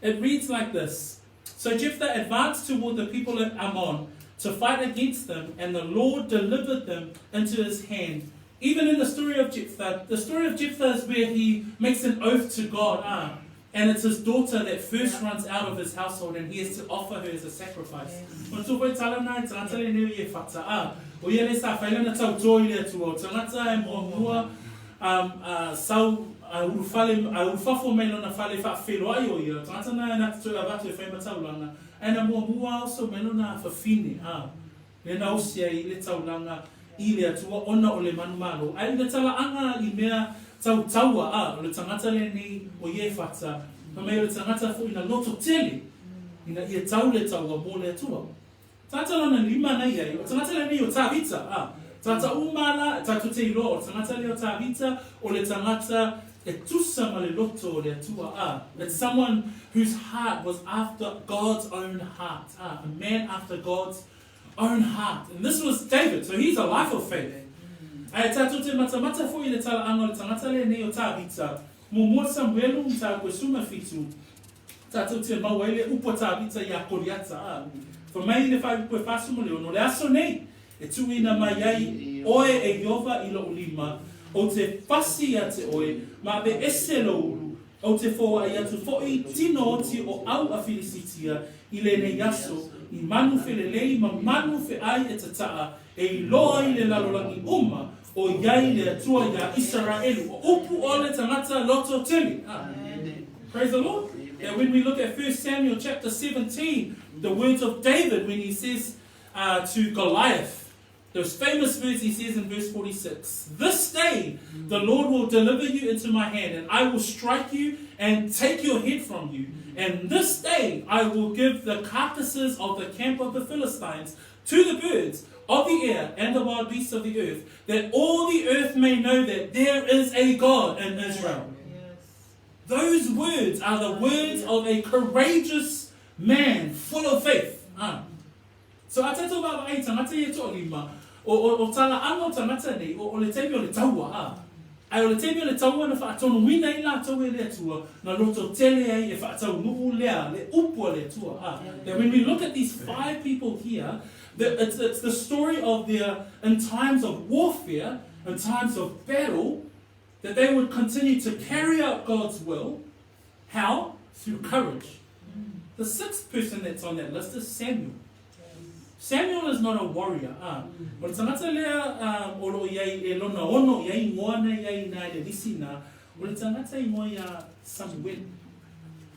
it reads like this. So Jephthah advanced toward the people of Ammon to fight against them, and the Lord delivered them into his hand. Even in the story of Jephthah is where he makes an oath to God, and it's his daughter that first runs out of his household, and he has to offer her as a sacrifice. O ia le sa whaila na tau toi le atua, o tangata e mua sau urufafo mei lona whale whaafelo ai o ia, tangata na e nata toi avatu e whaima taulanga, e na mua also mei lona whawhine, le na osia I le taulanga I le atua, ona o le manumalo, ai le tala anga I mea tau taua, o le tangata le ni o ie whata, pa mei o le tangata fu ina loto tele, ina ia tau le taua mo le atua. Tata lona 5 na ia, o tangata le ni o tāwita, tata umala, tatu te ilo, o tangata le o tāwita, o le tangata e tusa ma le loto le atua, it's someone whose heart was after God's own heart, a man after God's own heart. And this was David, so he's a life of faith. Ai tatu te mata fo I le tala anga le tangata le ni o tāwita, mo mo Samuelu mta koe suma fitu, tatu te mawele upo tāwita ia koriata, for mai le fai koe whasumo leo, no le aso nei, e tuina mai ai, oe e Yova I lo ulima, o te whasi a te oe, ma be ese lo ulu, o te fōa I atu fo'i tino oti o au a Filistia, I le ne yaso, I manu fe le lei, ma manu fe ai e tataa, e I loa I le lalolangi uma, o iai le atua ia Israelu, o upu o le tangata loto tele. Praise the Lord. And when we look at 1 Samuel chapter 17, the words of David when he says to Goliath, those famous words he says in verse 46, this day the Lord will deliver you into my hand, and I will strike you and take your head from you. And this day I will give the carcasses of the camp of the Philistines to the birds of the air and the wild beasts of the earth, that all the earth may know that there is a God in Israel. Those words are the words of a courageous man full of faith. So I tell you about O tala anga o tangata nei, o le teimi o le taua Ai o le teimi o le taua na whaatonu wina I la tau e le atua, na loto tele ai e whaatau nuu lea, le upo le atua That when we look at these 5 people here, it's the story of their, in times of warfare, in times of battle, that they would continue to carry out God's will. How? Through courage. The 6th person that's on that list is Samuel. Samuel is not a warrior. O le tangata lea o lo iai e lona ono iai moana iai nai le lisina, o le tangata I moa ia Samuel.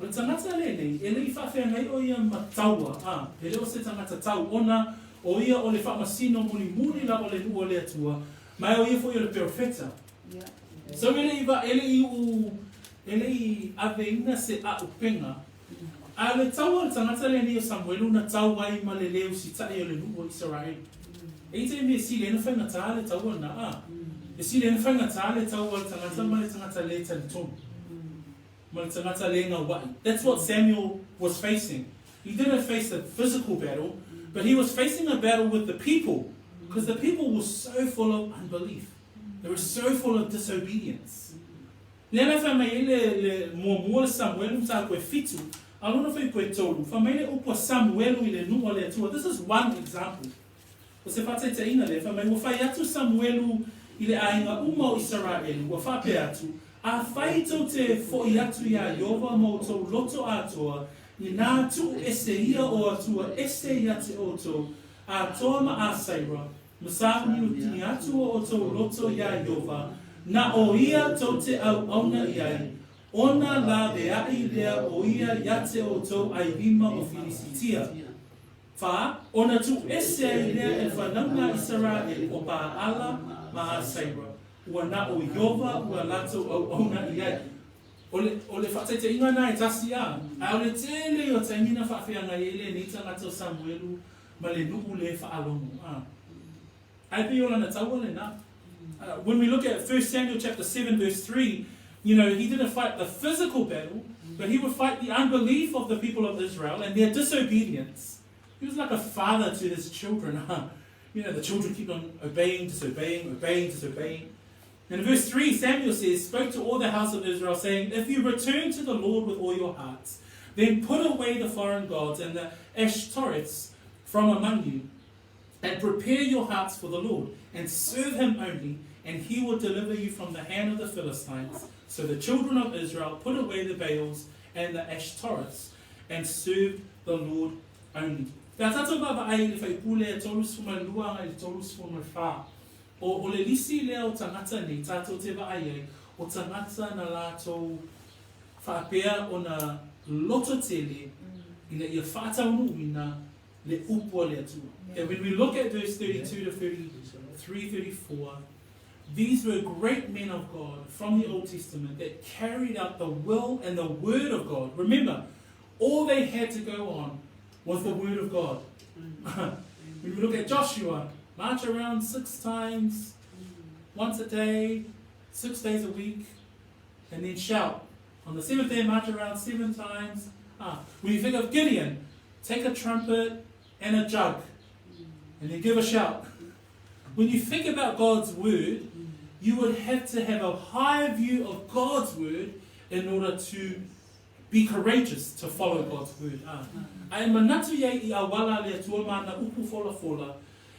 O le tangata lea nei, e lei whawhea ngai o ia mataua. E leo se tangata tau ona, o ia o le whamasino muni muni la o le nua le atua, mai o ia fo I le perfecta. So ele I aveina se a upenga. A le taua le tangata le ni o Samuelu na tau ai ma le leo si tai o le nua Israel. E te me si le na whainga tā le taua na E si le na whainga tā le taua le tangata ma le tangata le talitonu. Ma le tangata le ngā wai. That's what Samuel was facing. He didn't face a physical battle, but he was facing a battle with the people. Because the people were so full of unbelief. They were so full of disobedience. Nena whamai le mua Samuelu tā koe fitu, alona whai koe tolu, whamai le upo Samuelu I le nua le atua. This is one example. O se whate te ina le, whamai wa whai atu Samuelu I le ainga uma o Israelu, wa whape atu, a whai tau te fo I atu ia Iova mo tau loto atoa, I nā tu ese ia o atua, ese ia te oto, a toa ma a saira, Masāuni o tini atu o tau loto ia Iova, na o ia tau te au auna iai, ona la veai lea o ia te o tau ai rima o Filisitia. Wha, ona tu ese ai lea e whanaunga Israel o Paala ma a saira, ua na o Iova ua lato au auna iai. O le whate te inga nai tasi a o le tele o taimina whawhianga I ele ni tangata Samuelu ma le nuku le whaalongo. Ai pe ola na taua le na. When we look at 1 Samuel chapter 7 verse 3, you know, he didn't fight the physical battle, but he would fight the unbelief of the people of Israel and their disobedience. He was like a father to his children. You know, the children keep on obeying, disobeying. And in verse 3, Samuel says, spoke to all the house of Israel, saying, if you return to the Lord with all your hearts, then put away the foreign gods and the Ashtoreths from among you, and prepare your hearts for the Lord, and serve him only, and he will deliver you from the hand of the Philistines. So the children of Israel put away the Baals and the Ashtoreths, and served the Lord only. Pea tato baba ai le whaipule e tolus fuma luanga I tolus fuma wha. O le lisi lea o tangata ni, tātou te wa ai o tangata na lātou whaapea o na loto tele, ina ia whātaunu uina le upua le atua. And when we look at verse 32 to 33, 34, these were great men of God from the Old Testament that carried out the will and the word of God. Remember, all they had to go on was the word of God. When we look at Joshua, march around 6 times, once a day, 6 days a week, and then shout. On the 7th day, march around 7 times. When you think of Gideon, take a trumpet and a jug, and then give a shout. When you think about God's word, you would have to have a high view of God's word in order to be courageous to follow God's word. Ai manatu iai I awala le atua mana upu fola fola,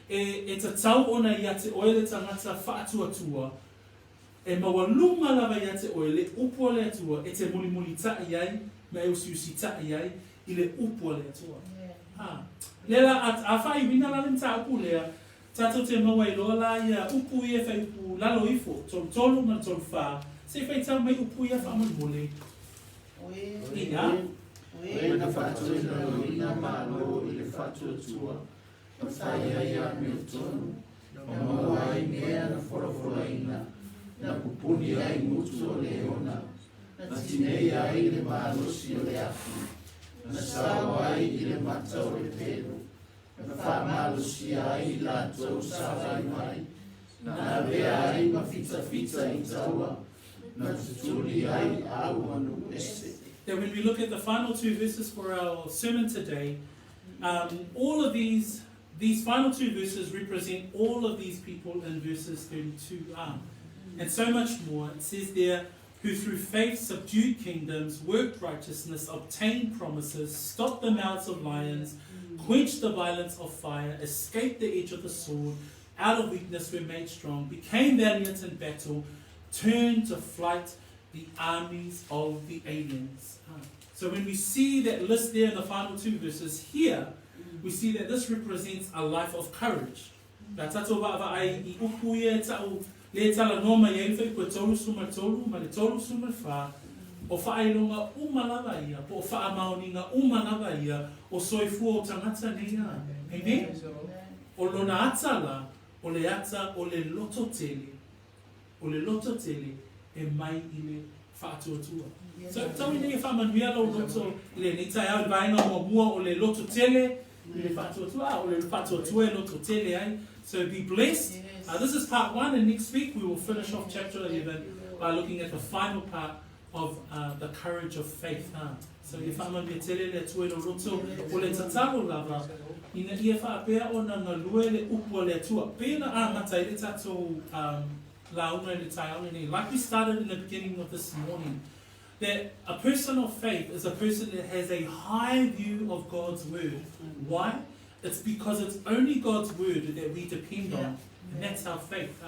e te tau ona ia te oele tangata faatuatua, e mawaluma lava ia te oele upu le atua, e te muli muli ta iai, me e usi ta iai, I le upu le atua. Lela a whai wina lalem ta upu lea, tato te maua I lola ia upu ia whai upu lalo ifo, tolu ma tolu wha, se whai tau mai upu ia wha mole. Ina? Oe na whātua ina malo I le whātuatua, na whai ia mi o tonu, na maua ai mea na whora ina, na pupuni ai mutu o leona, na tinei ai le malosi o le afi, na sao ai I le mata o le Eperu, na whamalosi ai lātou sawa I mai, na avea ai mawhita I taua, na tutuli ai au anu ese. That when we look at the final 2 verses for our sermon today, all of these these final two verses represent all of these people in verses 32a. And so much more. It says there, who through faith subdued kingdoms, worked righteousness, obtained promises, stopped the mouths of lions, quenched the violence of fire, escaped the edge of the sword, out of weakness were made strong, became valiant in battle, turned to flight the armies of the aliens. So when we see that list there in the final two verses here, we see that this represents a life of courage. Le tala noma ye fe ko tolu suma tolu ma le tolu suma fa o fa ilonga umalawa ia po fa amaoninga umalawa ia o soifu o tangata nei a. Amen. O lona atala o le ata o le loto tele e mai ile faatuatua. So tawi nei fa manuia lo loto ile ni tai au vaina o mua o le loto tele ile faatuatua o le faatuatua loto tele ai. So be blessed. This is part 1, and next week we will finish off chapter 11 by looking at the final part of the courage of faith. So if I'm going to tell you that we're roto o le tatalo lava, ina ia fa apea ona na lue le upo le tua pena amata ile tato launa le taione nei. Like we started in the beginning of this morning, that a person of faith is a person that has a high view of God's word. Why? It's because it's only God's word that we depend on. And that's our faith.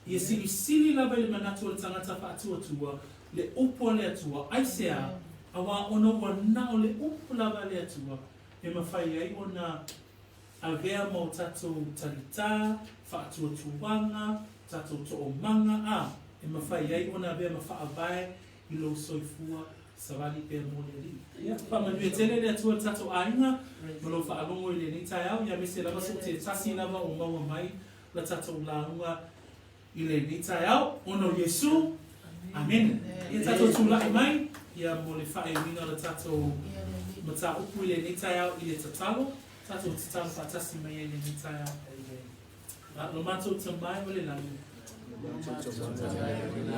Ia sili lava le manatu o tangata faatuatua le upo le atua aisea awa ona ua nao le upo lava le atua e mawhai ai ona avea mo tatou talita faatuatuanga tatou to'omanga e mawhai ai ona avea mawhaavae I lo soifua savali pe mole li. Pamanue tele le atua tatou ainga malo whaalongo I le ni tai au ia mese lava so te tasi lava o maua mai la tatou launga I le ni tai au ono Yesu. Amen. Ia tatou tūlai mai ia mo le whae winga la tatou mata upu I le ni tai au I le tatalo tatou tatalo whaatasi mai I le ni tai au. Lo matou tamai o le langi.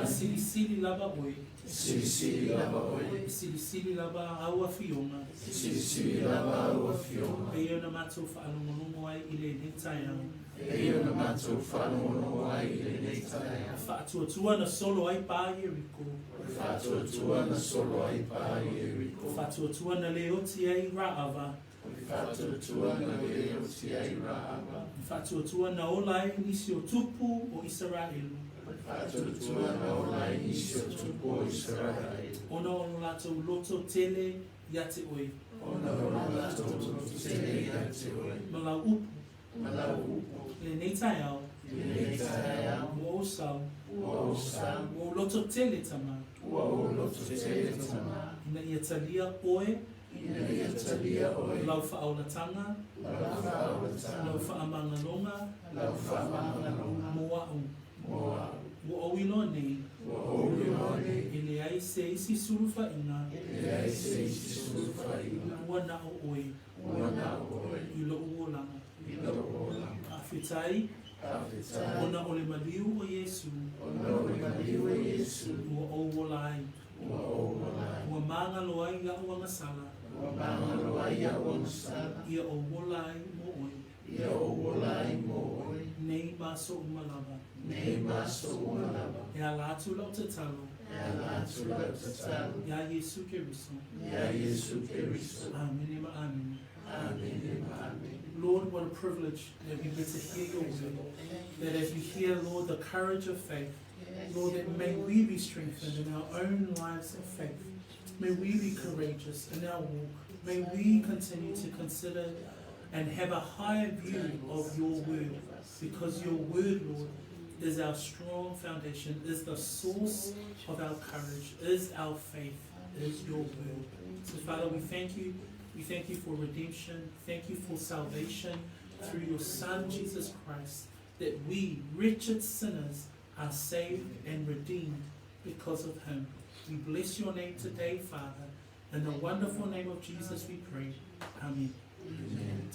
Sili lava oi. Sili lava oi. Sili lava aua fionga. Sili lava aua fionga. E ona matou whaalongonongo ai I le ni tai au. E ona matou whaalongonongo ai I le ni tai au. Faatuatua na solo ai pa Yeriko. Faatuatua na solo ai pa Yeriko. Faatuatua na le oti ai Raava. Faatuatua na le oti ai Raava. Faatuatua na ola ai nisi o tupu o Israelu. Faatuatua na ola ai nisi o tupu o Israelu. Ona o latou loto tele yate oi. Ona o latou loto tele yate oi. Malau upu. Malau upu. Le nei tai au. Le nei tai au. Ua o sau. Ua o sau. Ua o loto tele tama. Ua o loto tele tama. Ina ia talia oe. Ina ia talia oe. Lau whaaulatanga. Lau whaaulatanga. Lau whaamangalonga. Lau whaamangalonga. Moa'u. Moa'u. Ua o ilo nei. Ua o ilo nei. Ele ai se isi sulufa ina. Ele ai se isi sulufa ina. Ua na o oe. Ua na o oe. Ilo uolanga. Ilo uolanga. Awhitai. Awhitai. Ona o le maliu o Yesu. Ona o le maliu o Yesu. Ua o wolai. Ua o wolai. Ua mangalo ai ia ua ngasala. Ua mangalo ai ia ua ngasala. Ia o wolai mo oe. Ia o wolai mo oe. Nei maso umalava. Nei maso umalava. E ala atu lau te talo. E ala atu lau te talo. Ia Yesu Keriso. Ia Yesu Keriso. Amen ma amen. Amen ma amen. Lord, what a privilege that we get to hear your word. That as we hear, Lord, the courage of faith, Lord, that may we be strengthened in our own lives of faith. May we be courageous in our walk. May we continue to consider and have a higher view of your word, because your word, Lord, is our strong foundation, is the source of our courage, is our faith, is your word. So, Father, we thank you. We thank you for redemption. Thank you for salvation through your Son, Jesus Christ, that we, wretched sinners, are saved and redeemed because of him. We bless your name today, Father. In the wonderful name of Jesus we pray. Amen. Amen.